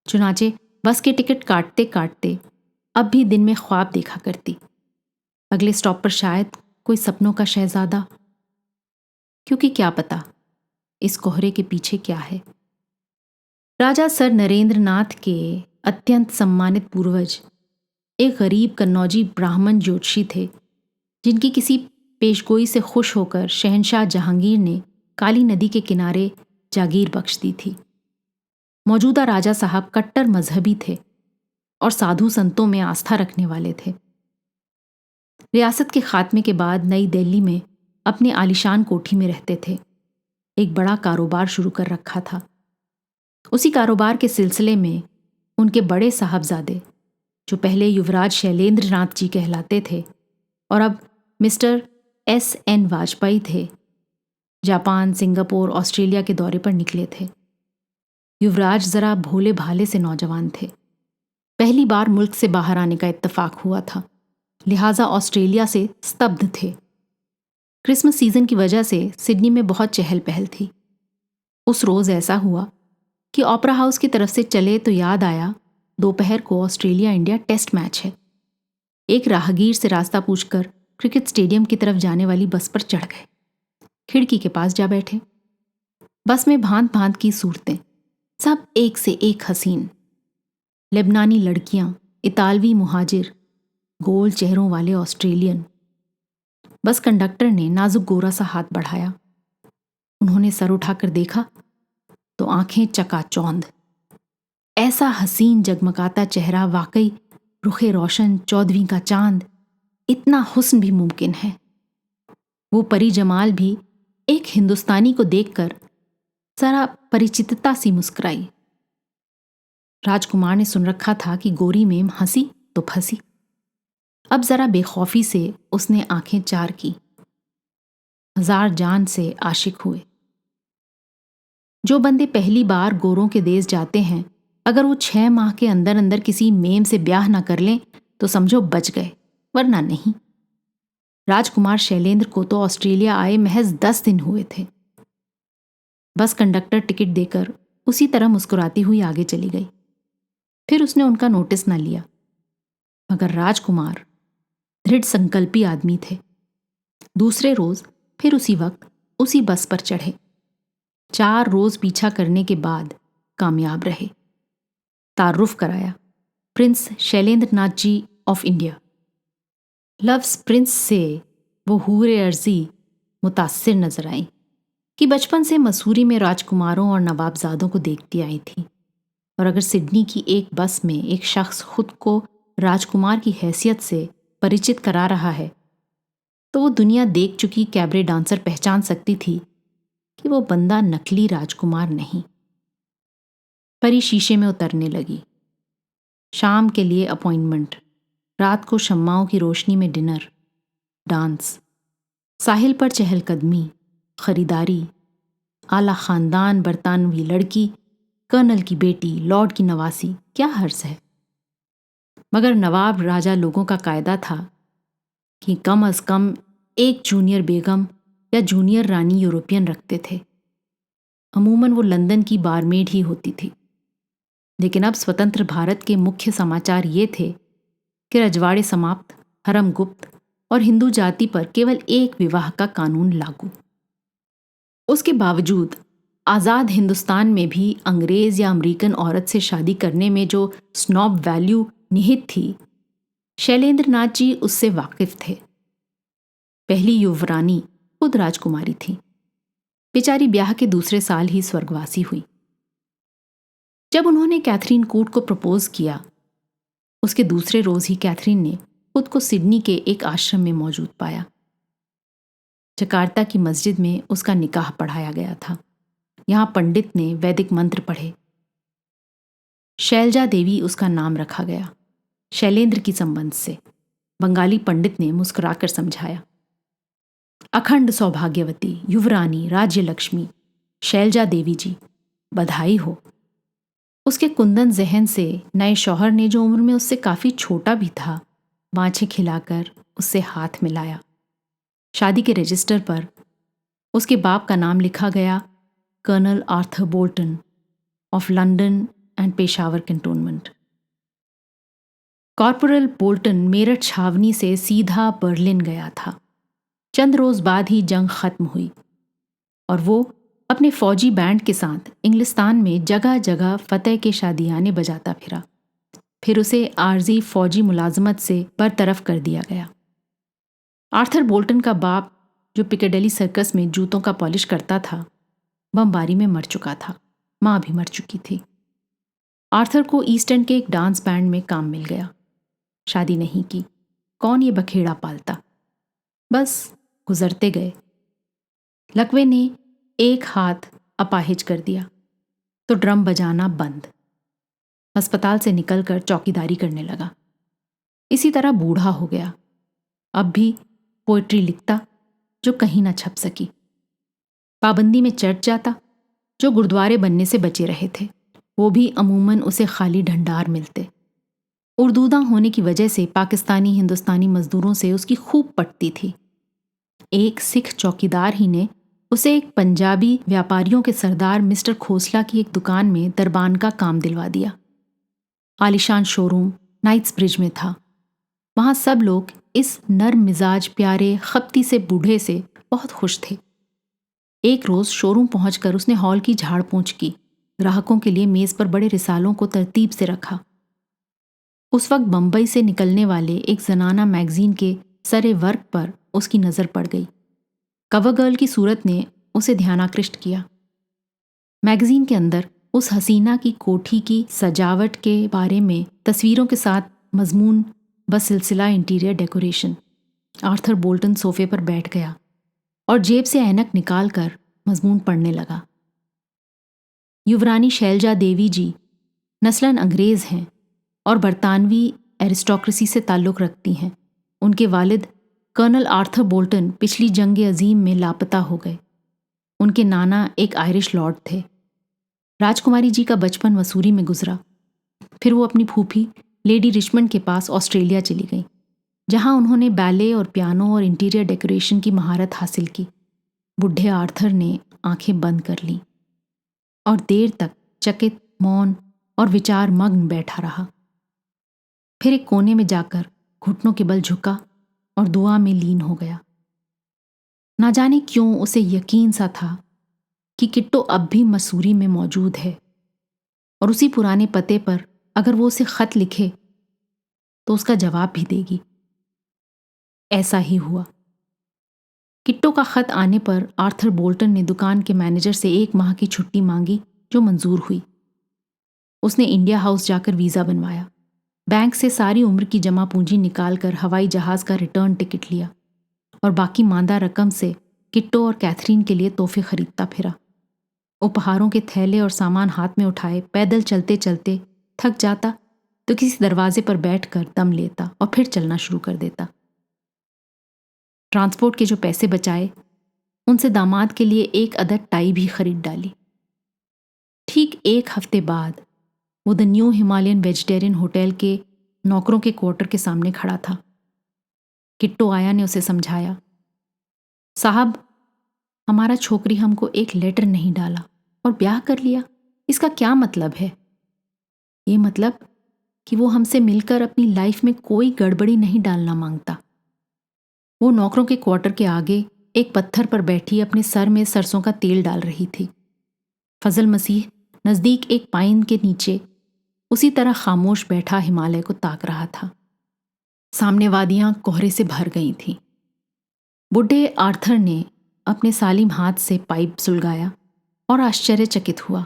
चुनाचे बस के टिकट काटते काटते अब भी दिन में ख्वाब देखा करती। अगले स्टॉप पर शायद कोई सपनों का शहजादा, क्योंकि क्या पता इस कोहरे के पीछे क्या है। राजा सर नरेंद्र नाथ के अत्यंत सम्मानित पूर्वज एक गरीब कन्नौजी ब्राह्मण ज्योतिषी थे, जिनकी किसी पेशगोई से खुश होकर शहंशाह जहांगीर ने काली नदी के किनारे जागीर बख्श दी थी। मौजूदा राजा साहब कट्टर मजहबी थे और साधु संतों में आस्था रखने वाले थे। रियासत के खात्मे के बाद नई दिल्ली में अपने आलीशान कोठी में रहते थे। एक बड़ा कारोबार शुरू कर रखा था। उसी कारोबार के सिलसिले में उनके बड़े साहबजादे, जो पहले युवराज शैलेंद्र नाथ जी कहलाते थे और अब मिस्टर S.N. वाजपेयी थे, जापान, सिंगापुर, ऑस्ट्रेलिया के दौरे पर निकले थे। युवराज जरा भोले भाले से नौजवान थे। पहली बार मुल्क से बाहर आने का इत्तेफाक हुआ था, लिहाजा ऑस्ट्रेलिया से स्तब्ध थे। क्रिसमस सीजन की वजह से सिडनी में बहुत चहल पहल थी। उस रोज़ ऐसा हुआ कि ओपेरा हाउस की तरफ से चले तो याद आया दोपहर को ऑस्ट्रेलिया इंडिया टेस्ट मैच है। एक राहगीर से रास्ता पूछकर क्रिकेट स्टेडियम की तरफ जाने वाली बस पर चढ़ गए। खिड़की के पास जा बैठे। बस में भांत भांत की सूरतें, सब एक से एक हसीन। लेबनानी लड़कियां, इतालवी मुहाजिर, गोल चेहरों वाले ऑस्ट्रेलियन। बस कंडक्टर ने नाजुक गोरा सा हाथ बढ़ाया। उन्होंने सर उठाकर देखा तो आंखें चकाचौंध। ऐसा हसीन जगमगाता चेहरा, वाकई रुखे रोशन, चौदहवीं का चांद। इतना हुस्न भी मुमकिन है। वो परी जमाल भी एक हिंदुस्तानी को देखकर जरा परिचितता सी मुस्कुराई। राजकुमार ने सुन रखा था कि गोरी मेम हंसी तो फंसी। अब जरा बेखौफी से उसने आंखें चार की। हजार जान से आशिक हुए। जो बंदे पहली बार गोरों के देश जाते हैं, अगर वो 6 माह के अंदर अंदर किसी मेम से ब्याह ना कर लें तो समझो बच गए, वरना नहीं। राजकुमार शैलेंद्र को तो ऑस्ट्रेलिया आए महज 10 दिन हुए थे। बस कंडक्टर टिकट देकर उसी तरह मुस्कुराती हुई आगे चली गई। फिर उसने उनका नोटिस न लिया। मगर राजकुमार दृढ़ संकल्पी आदमी थे। दूसरे रोज फिर उसी वक्त उसी बस पर चढ़े। 4 रोज पीछा करने के बाद कामयाब रहे। तारुफ कराया, prince Shailendra Nath ji of India. Loves prince से वो हूरे अर्जी मुतासिर नजर आई कि बचपन से मसूरी में राजकुमारों और नवाबजादों को देखती आई थी, और अगर सिडनी की एक बस में एक शख्स खुद को राजकुमार की हैसियत से परिचित करा रहा है तो वो दुनिया देख चुकी कैबरे डांसर पहचान सकती थी कि वो बंदा नकली राजकुमार नहीं। परी शीशे में उतरने लगी। शाम के लिए अपॉइंटमेंट, रात को शम्माओं की रोशनी में डिनर, डांस, साहिल पर चहलकदमी, खरीदारी, आला खानदान, बरतानवी लड़की, कर्नल की बेटी, लॉर्ड की नवासी, क्या हर्ज है। मगर नवाब राजा लोगों का कायदा था कि कम अज कम एक जूनियर बेगम या जूनियर रानी यूरोपियन रखते थे। अमूमन वो लंदन की बारमेड ही होती थी। लेकिन अब स्वतंत्र भारत के मुख्य समाचार ये थे कि रजवाड़े समाप्त, हरम गुप्त और हिंदू जाति पर केवल एक विवाह का कानून लागू। उसके बावजूद आज़ाद हिंदुस्तान में भी अंग्रेज या अमेरिकन औरत से शादी करने में जो स्नॉब वैल्यू निहित थी, शैलेंद्र नाथ जी उससे वाकिफ थे। पहली युवरानी खुद राजकुमारी थी। बेचारी ब्याह के दूसरे साल ही स्वर्गवासी हुई। जब उन्होंने कैथरीन कूट को प्रपोज किया, उसके दूसरे रोज ही कैथरीन ने खुद को सिडनी के एक आश्रम में मौजूद पाया। जकार्ता की मस्जिद में उसका निकाह पढ़ाया गया था। यहां पंडित ने वैदिक मंत्र पढ़े। शैलजा देवी उसका नाम रखा गया, शैलेंद्र की संबंध से। बंगाली पंडित ने मुस्कुराकर समझाया, अखंड सौभाग्यवती युवरानी राज्य लक्ष्मी शैलजा देवी जी, बधाई हो। उसके कुंदन जहन से नए शौहर ने, जो उम्र में उससे काफी छोटा भी था, बाँछें खिलाकर उससे हाथ मिलाया। शादी के रजिस्टर पर उसके बाप का नाम लिखा गया, colonel Arthur Bolton of London and Peshawar cantonment. Corporal Bolton Meerut छावनी से सीधा बर्लिन गया था। चंद रोज बाद ही जंग खत्म हुई और वो अपने फौजी बैंड के साथ इंग्लिस्तान में जगह जगह फतेह के शादियाने बजाता फिरा। फिर उसे आर्जी फौजी मुलाजमत से बरतरफ कर दिया गया। आर्थर बोल्टन का बाप, जो पिकेडेली सर्कस में जूतों का पॉलिश करता था, बमबारी में मर चुका था। माँ भी मर चुकी थी। आर्थर को ईस्ट एंड के एक डांस बैंड में काम मिल गया। शादी नहीं की, कौन ये बखेड़ा पालता। बस गुजरते गए। लकवे ने एक हाथ अपाहिज कर दिया तो ड्रम बजाना बंद। अस्पताल से निकलकर चौकीदारी करने लगा। इसी तरह बूढ़ा हो गया। अब भी पोएट्री लिखता जो कहीं ना छप सकी। पाबंदी में चर्च जाता जो गुरुद्वारे बनने से बचे रहे थे, वो भी अमूमन उसे खाली ढंडार मिलते। उर्दूदा होने की वजह से पाकिस्तानी हिंदुस्तानी मजदूरों से उसकी खूब पटती थी। एक सिख चौकीदार ही ने उसे एक पंजाबी व्यापारियों के सरदार मिस्टर खोसला की एक दुकान में दरबान का काम दिलवा दिया। आलिशान शोरूम नाइट्स ब्रिज में था। वहां सब लोग इस नर्म मिजाज प्यारे खप्ती से बूढ़े से बहुत खुश थे। एक रोज शोरूम पहुंचकर उसने हॉल की झाड़ पोंछ की, ग्राहकों के लिए मेज पर बड़े रिसालों को तरतीब से रखा। उस वक्त बंबई से निकलने वाले एक जनाना मैगजीन के सरे वर्क पर उसकी नजर पड़ गई। कवर गर्ल की सूरत ने उसे ध्यानाकृष्ट किया। मैगजीन के अंदर उस हसीना की कोठी की सजावट के बारे में तस्वीरों के साथ मजमून बस सिलसिला इंटीरियर डेकोरेशन। आर्थर बोल्टन सोफे पर बैठ गया और जेब से ऐनक निकालकर मजमून पढ़ने लगा। युवरानी शैलजा देवी जी नस्लन अंग्रेज हैं और बरतानवी एरिस्टोक्रेसी से ताल्लुक़ रखती हैं। उनके वालिद कर्नल आर्थर बोल्टन पिछली जंग अजीम में लापता हो गए। उनके नाना एक आयरिश लॉर्ड थे। राजकुमारी जी का बचपन मसूरी में गुजरा। फिर वो अपनी फूफी लेडी रिचमंड के पास ऑस्ट्रेलिया चली गई, जहां उन्होंने बैले और पियानो और इंटीरियर डेकोरेशन की महारत हासिल की। बुढ़े आर्थर ने आंखें बंद कर लीं और देर तक चकित, मौन और विचार मग्न बैठा रहा। फिर एक कोने में जाकर घुटनों के बल झुका और दुआ में लीन हो गया। ना जाने क्यों उसे यकीन सा था कि किट्टो अब भी मसूरी में मौजूद है और उसी पुराने पते पर अगर वो उसे खत लिखे तो उसका जवाब भी देगी। ऐसा ही हुआ। किट्टो का खत आने पर आर्थर बोल्टन ने दुकान के मैनेजर से 1 माह की छुट्टी मांगी, जो मंजूर हुई। उसने इंडिया हाउस जाकर वीज़ा बनवाया, बैंक से सारी उम्र की जमा पूंजी निकालकर हवाई जहाज का रिटर्न टिकट लिया और बाकी मांदा रकम से किट्टो और कैथरीन के लिए तोहफे खरीदता फिरा। उपहारों के थैले और सामान हाथ में उठाए पैदल चलते चलते थक जाता तो किसी दरवाजे पर बैठकर दम लेता और फिर चलना शुरू कर देता। ट्रांसपोर्ट के जो पैसे बचाए उनसे दामाद के लिए एक अदद टाई भी खरीद डाली। ठीक 1 हफ्ते बाद वो the new Himalayan vegetarian hotel के नौकरों के क्वार्टर के सामने खड़ा था। किट्टो आया ने उसे समझाया, साहब, हमारा छोकरी हमको एक लेटर नहीं डाला और ब्याह कर लिया। इसका क्या मतलब है? ये मतलब कि वो हमसे मिलकर अपनी लाइफ में कोई गड़बड़ी नहीं डालना मांगता। वो नौकरों के क्वार्टर के आगे एक पत्थर पर बैठी अपने सर में सरसों का तेल डाल रही थी। फजल मसीह नज़दीक एक पाइन के नीचे उसी तरह खामोश बैठा हिमालय को ताक रहा था। सामने वादियां कोहरे से भर गई थीं। बुढ़े आर्थर ने अपने सालिम हाथ से पाइप सुलगाया और आश्चर्यचकित हुआ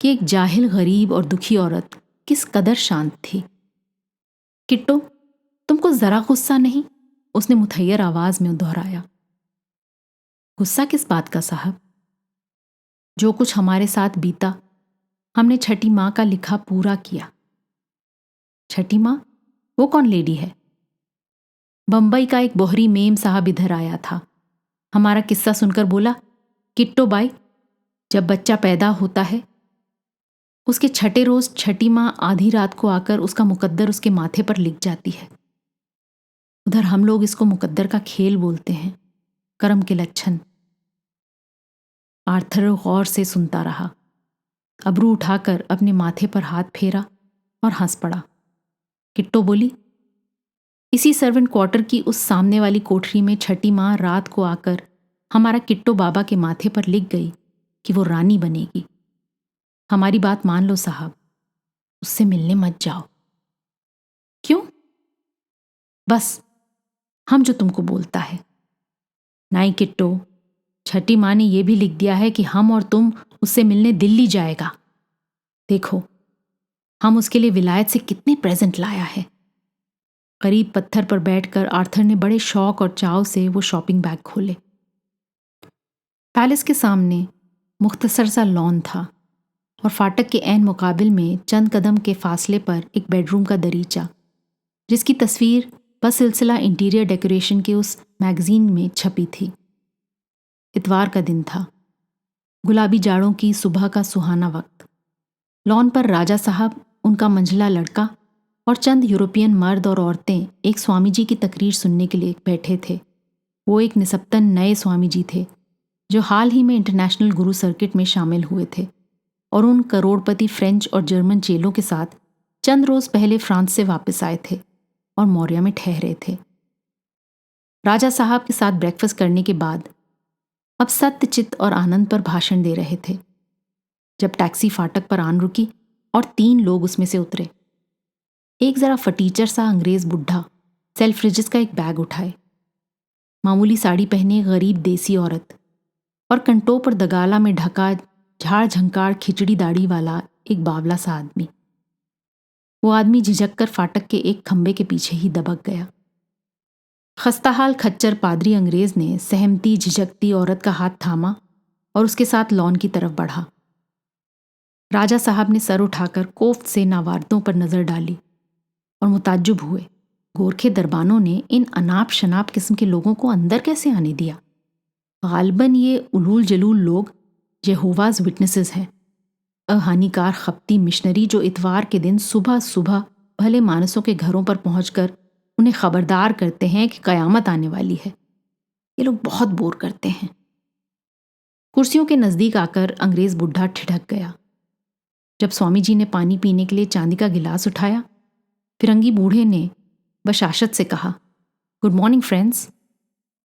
कि एक जाहिल, गरीब और दुखी औरत किस कदर शांत थी। किट्टो, तुमको जरा गुस्सा नहीं? उसने मुतहैयर आवाज में दोहराया। गुस्सा किस बात का साहब? जो कुछ हमारे साथ बीता, हमने छठी माँ का लिखा पूरा किया। छठी माँ? वो कौन लेडी है? बंबई का एक बोहरी मेम साहब इधर आया था। हमारा किस्सा सुनकर बोला, किट्टो बाई, जब बच्चा पैदा होता है उसके छठे रोज छठी माँ आधी रात को आकर उसका मुकद्दर उसके माथे पर लिख जाती है। उधर हम लोग इसको मुकद्दर का खेल बोलते हैं, कर्म के लक्षण। आर्थर गौर से सुनता रहा, अबरू उठाकर अपने माथे पर हाथ फेरा और हंस पड़ा। किट्टो बोली, इसी सर्वेंट क्वार्टर की उस सामने वाली कोठरी में छठी माँ रात को आकर हमारा किट्टो बाबा के माथे पर लिख गई कि वो रानी बनेगी। हमारी बात मान लो साहब, उससे मिलने मत जाओ। क्यों? बस हम जो तुमको बोलता है। नहीं किट्टो, छठी माँ ने यह भी लिख दिया है कि हम और तुम उससे मिलने दिल्ली जाएगा। देखो, हम उसके लिए विलायत से कितने प्रेजेंट लाया है। करीब पत्थर पर बैठकर आर्थर ने बड़े शौक और चाव से वो शॉपिंग बैग खोले। पैलेस के सामने मुख्तसर सा लॉन था और फाटक के ऐन मुकाबिल में चंद कदम के फासले पर एक बेडरूम का दरीचा, जिसकी तस्वीर बस सिलसिला इंटीरियर डेकोरेशन के उस मैगजीन में छपी थी। इतवार का दिन था, गुलाबी जाड़ों की सुबह का सुहाना वक्त। लॉन पर राजा साहब, उनका मंझला लड़का और चंद यूरोपियन मर्द और औरतें एक स्वामी जी की तकरीर सुनने के लिए बैठे थे। वो एक निसब्तन नए स्वामी जी थे जो हाल ही में इंटरनेशनल गुरु सर्किट में शामिल हुए थे और उन करोड़पति फ्रेंच और जर्मन चेलों के साथ चंद रोज पहले फ्रांस से वापस आए थे और मौर्य में ठहरे थे। राजा साहब के साथ ब्रेकफास्ट करने के बाद अब सत्यचित और आनंद पर भाषण दे रहे थे जब टैक्सी फाटक पर आन रुकी और 3 लोग उसमें से उतरे। एक जरा फटीचर सा अंग्रेज बुढ़ा सेल्फ्रिजिस का एक बैग उठाए, मामूली साड़ी पहने गरीब देसी औरत और कंटों पर दगाला में ढका झाड़ झंकार खिचड़ी दाढ़ी वाला एक बावला सा आदमी। वो आदमी झिझक कर फाटक के एक खंबे के पीछे ही दबक गया। खस्ताहाल खच्चर पादरी अंग्रेज ने सहमती झिझकती औरत का हाथ थामा और उसके साथ लॉन की तरफ बढ़ा। राजा साहब ने सर उठाकर कोफ्त से नावारदों पर नजर डाली और मुताज्जुब हुए गोरखे दरबानों ने इन अनाप शनाप किस्म के लोगों को अंदर कैसे आने दिया। गालबन ये उलूल जलूल लोग यहोवाज विटनेसेस हैं, अहानिकार खपती मिशनरी जो इतवार के दिन सुबह सुबह भले मानसों के घरों पर पहुंचकर उन्हें खबरदार करते हैं कि कयामत आने वाली है। ये लोग बहुत बोर करते हैं। कुर्सियों के नजदीक आकर अंग्रेज बुढ़ा ठिठक गया। जब स्वामी जी ने पानी पीने के लिए चांदी का गिलास उठाया, फिरंगी बूढ़े ने बशाशत से कहा, गुड मॉर्निंग फ्रेंड्स।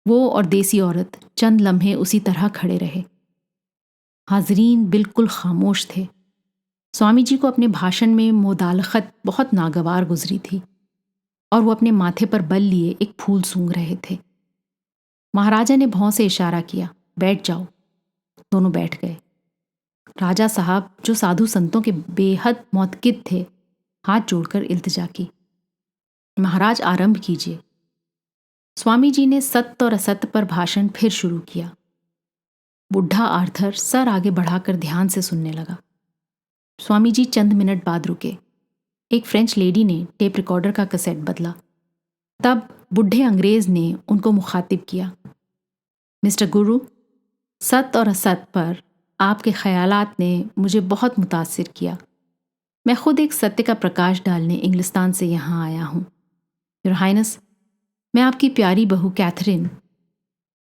वो और देसी औरत चंद लम्हे उसी तरह खड़े रहे। हाजरीन बिल्कुल खामोश थे। स्वामी जी को अपने भाषण में मुदालखत बहुत नागवार गुजरी थी और वो अपने माथे पर बल लिए एक फूल सूंघ रहे थे। महाराजा ने भौं से इशारा किया, बैठ जाओ। दोनों बैठ गए। राजा साहब जो साधु संतों के बेहद मोतकिद थे, हाथ जोड़कर इल्तिजा की, महाराज आरंभ कीजिए। स्वामी जी ने सत्य और असत्य पर भाषण फिर शुरू किया। बुढ़ा आर्थर सर आगे बढ़ाकर ध्यान से सुनने लगा। स्वामी जी चंद मिनट बाद रुके। एक फ्रेंच लेडी ने टेप रिकॉर्डर का कैसेट बदला। तब बुढ़े अंग्रेज ने उनको मुखातिब किया, मिस्टर गुरु, सत्य और असत्य पर आपके ख्यालात ने मुझे बहुत मुतासिर किया। मैं खुद एक सत्य का प्रकाश डालने इंग्लिस्तान से यहाँ आया हूँ। योर हाइनेस, मैं आपकी प्यारी बहू कैथरीन।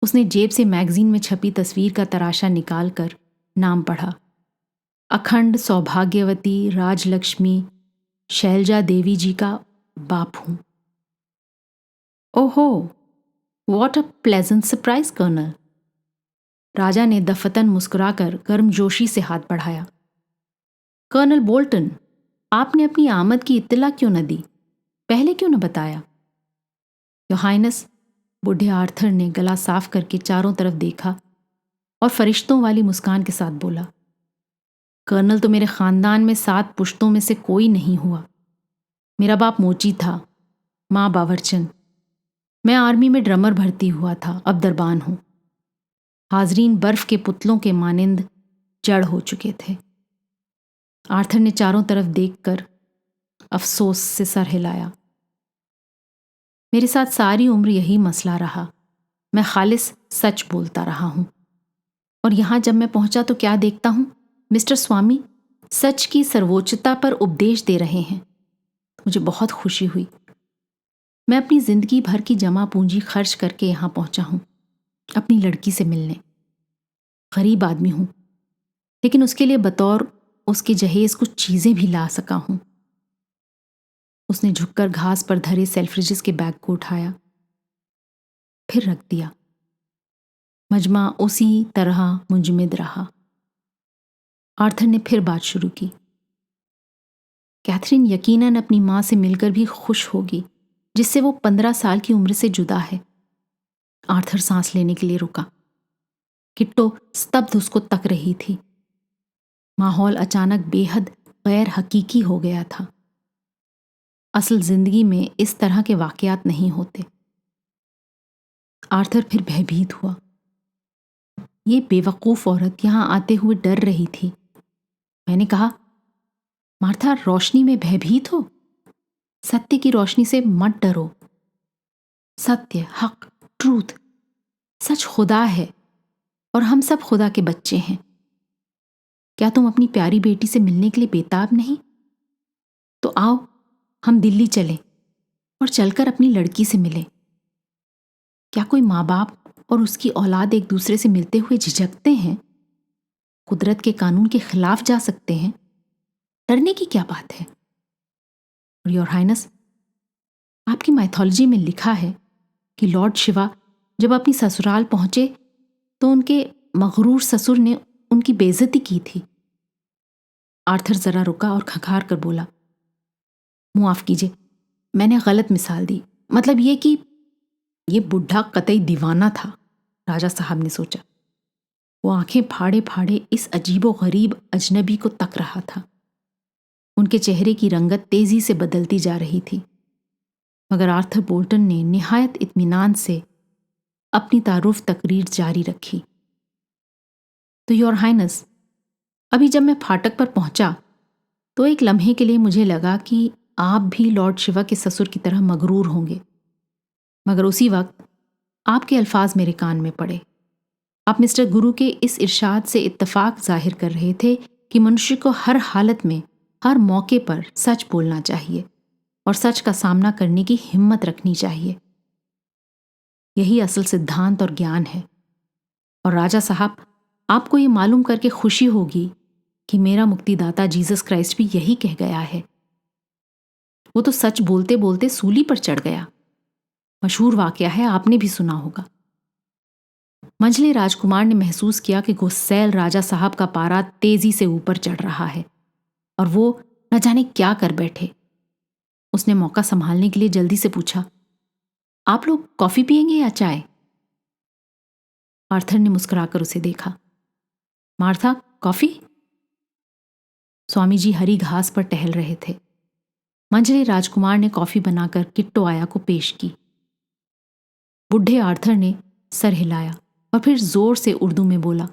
उसने जेब से मैगजीन में छपी तस्वीर का तराशा निकाल कर नाम पढ़ा। अखंड सौभाग्यवती राजलक्ष्मी शैलजा देवी जी का बाप हूँ। ओहो, what a pleasant surprise colonel. राजा ने दफतन मुस्कुराकर गर्मजोशी से हाथ बढ़ाया। कर्नल बोल्टन, आपने अपनी आमद की इत्तला क्यों न दी? पहले क्यों न बताया? योर हाइनेस, बूढ़े आर्थर ने गला साफ करके चारों तरफ देखा और फरिश्तों वाली मुस्कान के साथ बोला, कर्नल तो मेरे खानदान में 7 पुश्तों में से कोई नहीं हुआ। मेरा बाप मोची था, माँ बावर्चन। मैं आर्मी में ड्रमर भर्ती हुआ था, अब दरबान हूं। हाजरीन बर्फ के पुतलों के मानिंद जड़ हो चुके थे। आर्थर ने चारों तरफ देखकर अफसोस से सर हिलाया। मेरे साथ सारी उम्र यही मसला रहा। मैं खालिस सच बोलता रहा हूं और यहां जब मैं पहुंचा तो क्या देखता हूं, मिस्टर स्वामी सच की सर्वोच्चता पर उपदेश दे रहे हैं। मुझे बहुत खुशी हुई। मैं अपनी जिंदगी भर की जमा पूंजी खर्च करके यहां पहुंचा हूं अपनी लड़की से मिलने। गरीब आदमी हूं, लेकिन उसके लिए बतौर उसके जहेज कुछ चीजें भी ला सका हूं। उसने झुककर घास पर धरे सेल्फ्रिजिस के बैग को उठाया, फिर रख दिया। मजमा उसी तरह मुंजमद रहा। आर्थर ने फिर बात शुरू की। कैथरीन यकीनन अपनी मां से मिलकर भी खुश होगी, जिससे वो 15 साल की उम्र से जुदा है। आर्थर सांस लेने के लिए रुका। किट्टो स्तब्ध उसको तक रही थी। माहौल अचानक बेहद गैर हकीकी हो गया था। असल जिंदगी में इस तरह के वाकयात नहीं होते। आर्थर फिर भयभीत हुआ। ये बेवकूफ औरत यहां आते हुए डर रही थी। मैंने कहा, मार्था, रोशनी में भयभीत हो? सत्य की रोशनी से मत डरो। सत्य, हक, ट्रूथ, सच खुदा है और हम सब खुदा के बच्चे हैं। क्या तुम अपनी प्यारी बेटी से मिलने के लिए बेताब नहीं? तो आओ हम दिल्ली चलें और चलकर अपनी लड़की से मिलें। क्या कोई माँ बाप और उसकी औलाद एक दूसरे से मिलते हुए झिझकते हैं, कुदरत के कानून के खिलाफ जा सकते हैं, डरने की क्या बात है? और योर हाइनेस, आपकी माइथोलॉजी में लिखा है कि लॉर्ड शिवा जब अपनी ससुराल पहुंचे तो उनके मगरूर ससुर ने उनकी बेइज्जती की थी। आर्थर जरा रुका और खखार कर बोला, मुआफ कीजिए, मैंने गलत मिसाल दी। मतलब ये कि ये बुढ़ा कतई दीवाना था, राजा साहब ने सोचा। वो आंखें फाड़े फाड़े इस अजीबो गरीब अजनबी को तक रहा था। उनके चेहरे की रंगत तेजी से बदलती जा रही थी, मगर आर्थर बोल्टन ने निहायत इत्मीनान से अपनी तारुफ तकरीर जारी रखी। तो योर हाइनेस, अभी जब मैं फाटक पर पहुंचा तो एक लम्हे के लिए मुझे लगा कि आप भी लॉर्ड शिवा के ससुर की तरह मगरूर होंगे, मगर उसी वक्त आपके अल्फाज मेरे कान में पड़े। आप मिस्टर गुरु के इस इरशाद से इत्तफाक जाहिर कर रहे थे कि मनुष्य को हर हालत में, हर मौके पर सच बोलना चाहिए और सच का सामना करने की हिम्मत रखनी चाहिए। यही असल सिद्धांत और ज्ञान है। और राजा साहब, आपको ये मालूम करके खुशी होगी कि मेरा मुक्तिदाता जीसस क्राइस्ट भी यही कह गया है। वो तो सच बोलते बोलते सूली पर चढ़ गया। मशहूर वाकया है, आपने भी सुना होगा। मंझले राजकुमार ने महसूस किया कि गुस्सैल राजा साहब का पारा तेजी से ऊपर चढ़ रहा है और वो न जाने क्या कर बैठे। उसने मौका संभालने के लिए जल्दी से पूछा, आप लोग कॉफी पिएंगे या चाय? आर्थर ने मुस्कुराकर उसे देखा। Martha, coffee? स्वामी जी हरी घास पर टहल रहे थे। मंझले राजकुमार ने कॉफी बनाकर किट्टो आया को पेश की। बुढ़े आर्थर ने सर हिलाया और फिर जोर से उर्दू में बोला,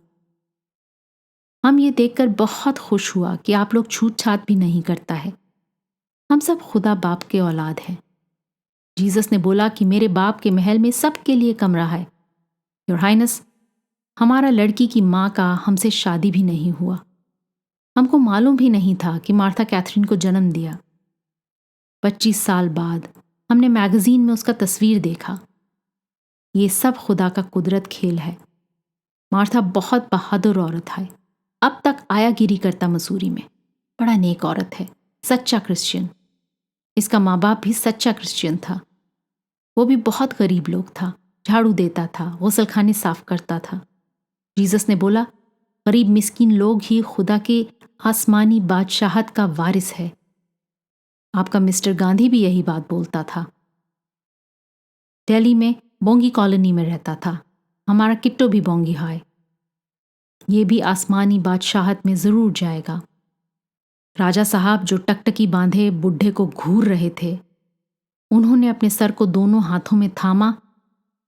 हम ये देखकर बहुत खुश हुआ कि आप लोग छूत छात भी नहीं करता है। हम सब खुदा बाप के औलाद हैं। जीसस ने बोला कि मेरे बाप के महल में सबके लिए कमरा है। योर हाइनेस, हमारा लड़की की माँ का हमसे शादी भी नहीं हुआ। हमको मालूम भी नहीं था कि मार्था कैथरीन को जन्म दिया। 25 साल बाद हमने मैगजीन में उसका तस्वीर देखा। ये सब खुदा का कुदरत खेल है। मार्था बहुत बहादुर औरत है। अब तक आयागिरी करता मसूरी में। बड़ा नेक औरत है, सच्चा क्रिश्चियन। इसका माँ बाप भी सच्चा क्रिश्चियन था। वो भी बहुत गरीब लोग था, झाड़ू देता था, गुसलखाने साफ करता था। जीसस ने बोला, गरीब मिस्कीन लोग ही खुदा के आसमानी बादशाहत का वारिस है। आपका मिस्टर गांधी भी यही बात बोलता था। दिल्ली में बोंगी कॉलोनी में रहता था। हमारा किट्टो भी बोंगी है। ये भी आसमानी बादशाहत में जरूर जाएगा। राजा साहब जो टकटकी बांधे बुढ़े को घूर रहे थे, उन्होंने अपने सर को दोनों हाथों में थामा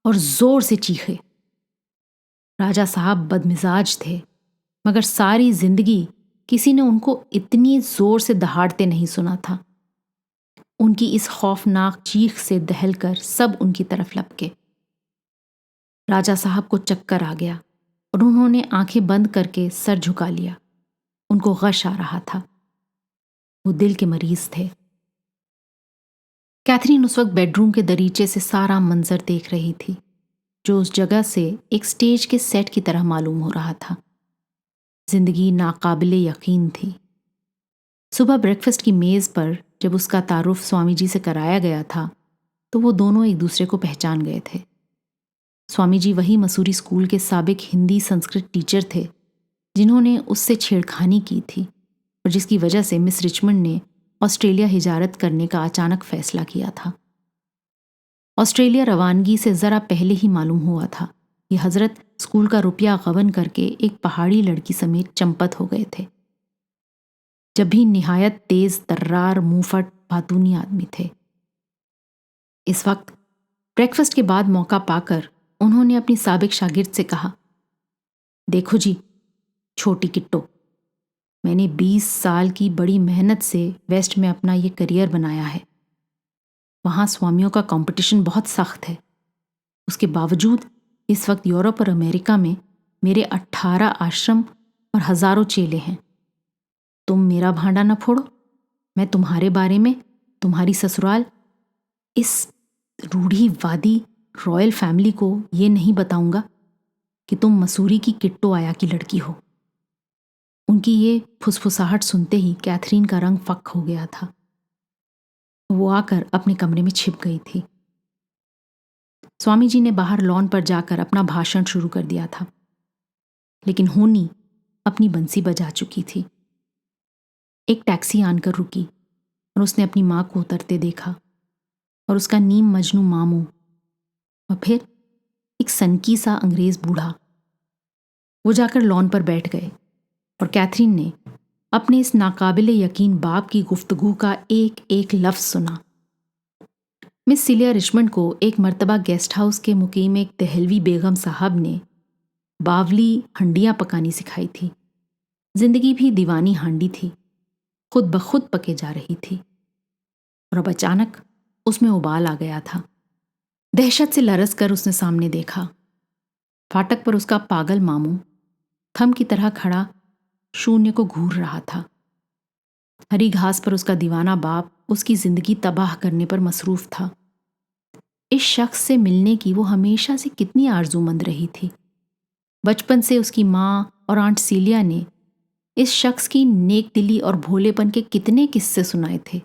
और जोर से चीखे। राजा साहब बदमिजाज थे, मगर सारी जिंदगी किसी ने उनको इतनी जोर से दहाड़ते नहीं सुना था। उनकी इस खौफनाक चीख से दहलकर सब उनकी तरफ लपके। राजा साहब को चक्कर आ गया और उन्होंने आंखें बंद करके सर झुका लिया। उनको गश आ रहा था। वो दिल के मरीज थे। कैथरीन उस वक्त बेडरूम के दरीचे से सारा मंजर देख रही थी, जो उस जगह से एक स्टेज के सेट की तरह मालूम हो रहा था। जिंदगी नाकाबिले यकीन थी। सुबह ब्रेकफास्ट की मेज पर जब उसका तारुफ स्वामी जी से कराया गया था, तो वो दोनों एक दूसरे को पहचान गए थे। स्वामी जी वही मसूरी स्कूल के साबिक हिंदी संस्कृत टीचर थे, जिन्होंने उससे छेड़खानी की थी और जिसकी वजह से मिस रिचमंड ने ऑस्ट्रेलिया हिजारत करने का अचानक फैसला किया था। ऑस्ट्रेलिया रवानगी से ज़रा पहले ही मालूम हुआ था कि हजरत स्कूल का रुपया गबन करके एक पहाड़ी लड़की समेत चंपत हो गए थे, जब भी निहायत तेज तर्रार मुंहफट बातूनी आदमी थे। इस वक्त ब्रेकफास्ट के बाद मौका पाकर उन्होंने अपनी साबिक शागिर्द से कहा, देखो जी छोटी किट्टो, मैंने 20 साल की बड़ी मेहनत से वेस्ट में अपना ये करियर बनाया है। वहाँ स्वामियों का कंपटीशन बहुत सख्त है। उसके बावजूद इस वक्त यूरोप और अमेरिका में मेरे 18 आश्रम और हजारों चेले हैं। तुम मेरा भांडा न फोड़ो, मैं तुम्हारे बारे में, तुम्हारी ससुराल, इस रूढ़ीवादी रॉयल फैमिली को ये नहीं बताऊंगा कि तुम मसूरी की किट्टो आया की लड़की हो। उनकी ये फुसफुसाहट सुनते ही कैथरीन का रंग फक हो गया था। वो आकर अपने कमरे में छिप गई थी। स्वामी जी ने बाहर लॉन पर जाकर अपना भाषण शुरू कर दिया था, लेकिन होनी अपनी बंसी बजा चुकी थी। एक टैक्सी आनकर रुकी और उसने अपनी माँ को उतरते देखा और उसका नीम मजनू मामू और फिर एक सनकी सा अंग्रेज बूढ़ा। वो जाकर लॉन पर बैठ गए और कैथरीन ने अपने इस नाकाबिले यकीन बाप की गुफ्तगू का एक एक लफ्ज़ सुना। मिस सिलिया रिचमंड को एक मर्तबा गेस्ट हाउस के मुकीम एक दहलवी बेगम साहब ने बावली हंडियाँ पकानी सिखाई थी। जिंदगी भी दीवानी हांडी थी, खुद ब खुद पके जा रही थी और अब अचानक उसमें उबाल आ गया था। दहशत से लरस कर उसने सामने देखा। फाटक पर उसका पागल मामू थम की तरह खड़ा शून्य को घूर रहा था। हरी घास पर उसका दीवाना बाप उसकी जिंदगी तबाह करने पर मसरूफ था। इस शख्स से मिलने की वो हमेशा से कितनी आरजूमंद रही थी। बचपन से उसकी माँ और आंट सीलिया ने इस शख्स की नेक दिली और भोलेपन के कितने किस्से सुनाए थे,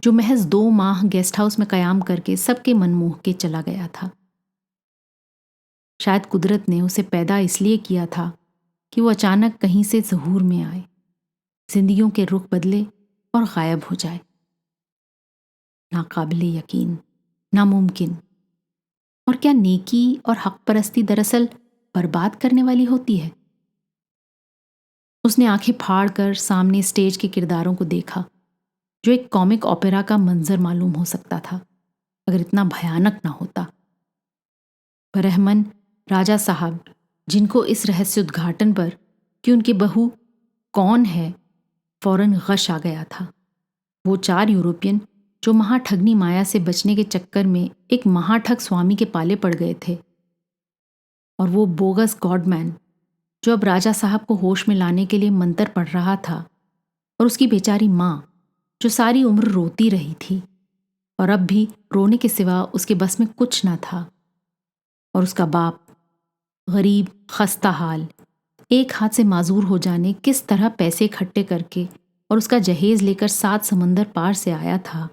जो महज 2 माह गेस्ट हाउस में कयाम करके सबके मन मोह के चला गया था। शायद कुदरत ने उसे पैदा इसलिए किया था कि वो अचानक कहीं से ज़हूर में आए, जिंदगियों के रुख बदले और गायब हो जाए। नाकाबिले यकीन, नामुमकिन। और क्या नेकी और हक परस्ती दरअसल बर्बाद करने वाली होती है? उसने आंखें फाड़ कर सामने स्टेज के किरदारों को देखा, जो एक कॉमिक ओपेरा का मंजर मालूम हो सकता था अगर इतना भयानक ना होता। बरहमन राजा साहब, जिनको इस रहस्य उद्घाटन पर कि उनकी बहू कौन है फौरन गश आ गया था। वो 4 यूरोपियन जो महाठगनी माया से बचने के चक्कर में एक महाठग स्वामी के पाले पड़ गए थे, और वो बोगस गॉडमैन जो अब राजा साहब को होश में लाने के लिए मंतर पढ़ रहा था, और उसकी बेचारी माँ जो सारी उम्र रोती रही थी और अब भी रोने के सिवा उसके बस में कुछ ना था, और उसका बाप गरीब खस्ता हाल, एक हाथ से माजूर हो जाने किस तरह पैसे इकट्ठे करके और उसका जहेज लेकर 7 समंदर पार से आया था,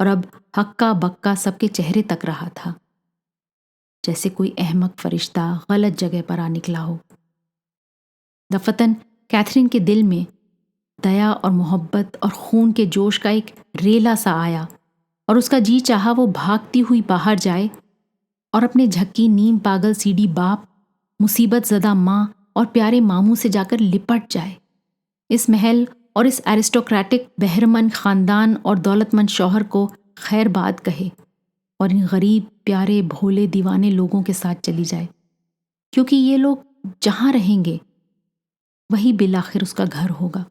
और अब हक्का बक्का सबके चेहरे तक रहा था, जैसे कोई अहमक फरिश्ता गलत जगह पर आ निकला हो। दफतन कैथरीन के दिल में दया और मोहब्बत और खून के जोश का एक रेला सा आया, और उसका जी चाहा वो भागती हुई बाहर जाए और अपने झक्की नीम पागल सीडी बाप, मुसीबत ज़दा माँ और प्यारे मामू से जाकर लिपट जाए, इस महल और इस एरिस्टोक्रेटिक बहरमन ख़ानदान और दौलतमंद शौहर को खैरबाद कहे, और इन गरीब प्यारे भोले दीवाने लोगों के साथ चली जाए, क्योंकि ये लोग जहाँ रहेंगे वही बिलाखिर उसका घर होगा।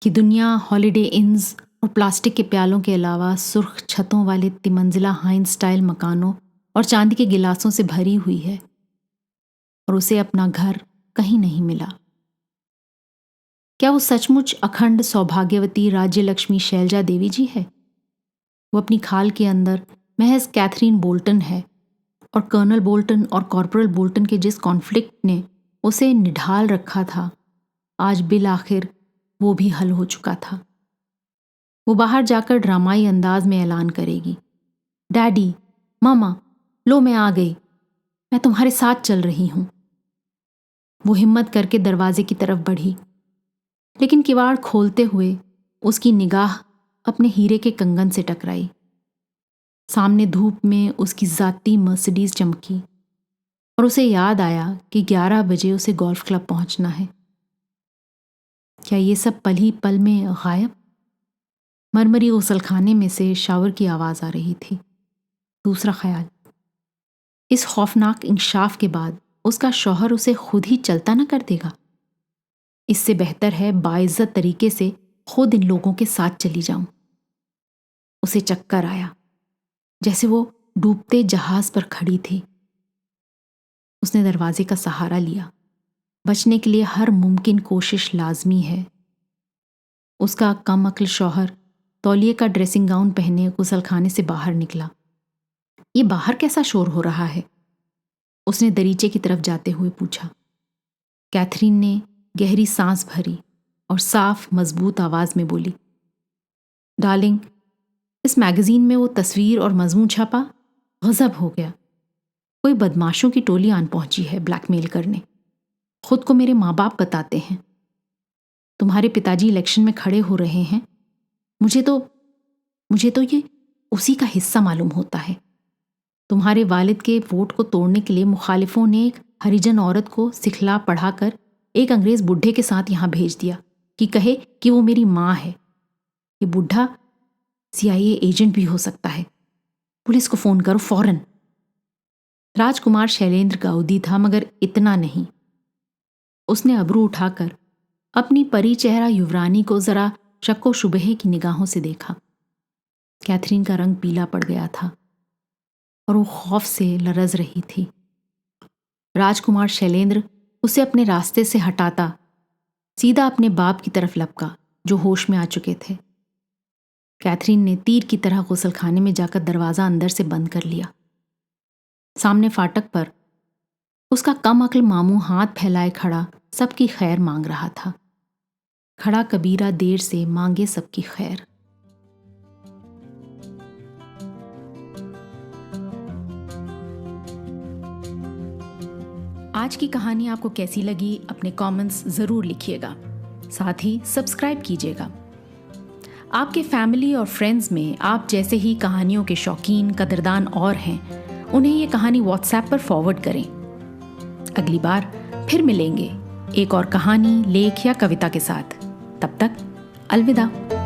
कि दुनिया हॉलिडे इन्स और प्लास्टिक के प्यालों के अलावा सुर्ख छतों वाले तिमंजिला हाइन स्टाइल मकानों और चांदी के गिलासों से भरी हुई है, और उसे अपना घर कहीं नहीं मिला। क्या वो सचमुच अखंड सौभाग्यवती राज्य लक्ष्मी शैलजा देवी जी है? वो अपनी खाल के अंदर महज कैथरीन बोल्टन है, और कर्नल बोल्टन और कॉर्पोरल बोल्टन के जिस कॉन्फ्लिक्ट ने उसे निढाल रखा था, आज बिल आखिर वो भी हल हो चुका था। वो बाहर जाकर ड्रामाई अंदाज में ऐलान करेगी, डैडी, मामा, लो मैं आ गई, मैं तुम्हारे साथ चल रही हूं। वो हिम्मत करके दरवाजे की तरफ बढ़ी, लेकिन किवाड़ खोलते हुए उसकी निगाह अपने हीरे के कंगन से टकराई। सामने धूप में उसकी जाती मर्सिडीज चमकी, और उसे याद आया कि 11 बजे उसे गोल्फ क्लब पहुंचना है। क्या ये सब पल ही पल में गायब? मरमरी गुसलखाने में से शावर की आवाज़ आ रही थी। दूसरा ख्याल, इस खौफनाक इंकशाफ के बाद उसका शौहर उसे खुद ही चलता न कर देगा। इससे बेहतर है बाइज्जत तरीके से खुद इन लोगों के साथ चली जाऊं। उसे चक्कर आया, जैसे वो डूबते जहाज पर खड़ी थी। उसने दरवाजे का सहारा लिया। बचने के लिए हर मुमकिन कोशिश लाजमी है। उसका कम अक्ल शौहर तौलिए का ड्रेसिंग गाउन पहने गुसलखाने से बाहर निकला। ये बाहर कैसा शोर हो रहा है? उसने दरीचे की तरफ जाते हुए पूछा। कैथरीन ने गहरी सांस भरी और साफ मजबूत आवाज में बोली, डार्लिंग, इस मैगजीन में वो तस्वीर और मजमून छपा, गजब हो गया। कोई बदमाशों की टोली आन पहुंची है ब्लैकमेल करने। खुद को मेरे माँ बाप बताते हैं। तुम्हारे पिताजी इलेक्शन में खड़े हो रहे हैं। मुझे तो ये उसी का हिस्सा मालूम होता है। तुम्हारे वालिद के वोट को तोड़ने के लिए मुखालिफों ने एक हरिजन औरत को सिखला पढ़ाकर एक अंग्रेज बुढ़े के साथ यहां भेज दिया कि कहे कि वो मेरी माँ है। ये बुढ़ा CIA एजेंट भी हो सकता है। पुलिस को फोन करो फौरन। राजकुमार शैलेंद्र गाउदी था, मगर इतना नहीं। उसने अबरू उठाकर अपनी परी चेहरा युवरानी को जरा शक्को शुबहे की निगाहों से देखा। कैथरीन का रंग पीला पड़ गया था और वो खौफ से लरज रही थी। राजकुमार शैलेंद्र उसे अपने रास्ते से हटाता सीधा अपने बाप की तरफ लपका, जो होश में आ चुके थे। कैथरीन ने तीर की तरह गुसलखाने में जाकर दरवाजा अंदर से बंद कर लिया। सामने फाटक पर उसका कम अक्ल मामू हाथ फैलाए खड़ा सबकी खैर मांग रहा था। खड़ा कबीरा देर से मांगे सबकी खैर। आज की कहानी आपको कैसी लगी अपने कमेंट्स ज़रूर लिखिएगा। साथ ही सब्सक्राइब कीजिएगा। आपके फैमिली और फ्रेंड्स में आप जैसे ही कहानियों के शौकीन कदरदान और हैं, उन्हें ये कहानी व्हाट्सएप पर फॉरवर्ड करें। अगली बार फिर मिलेंगे एक और कहानी, लेख या कविता के साथ। तब तक अलविदा।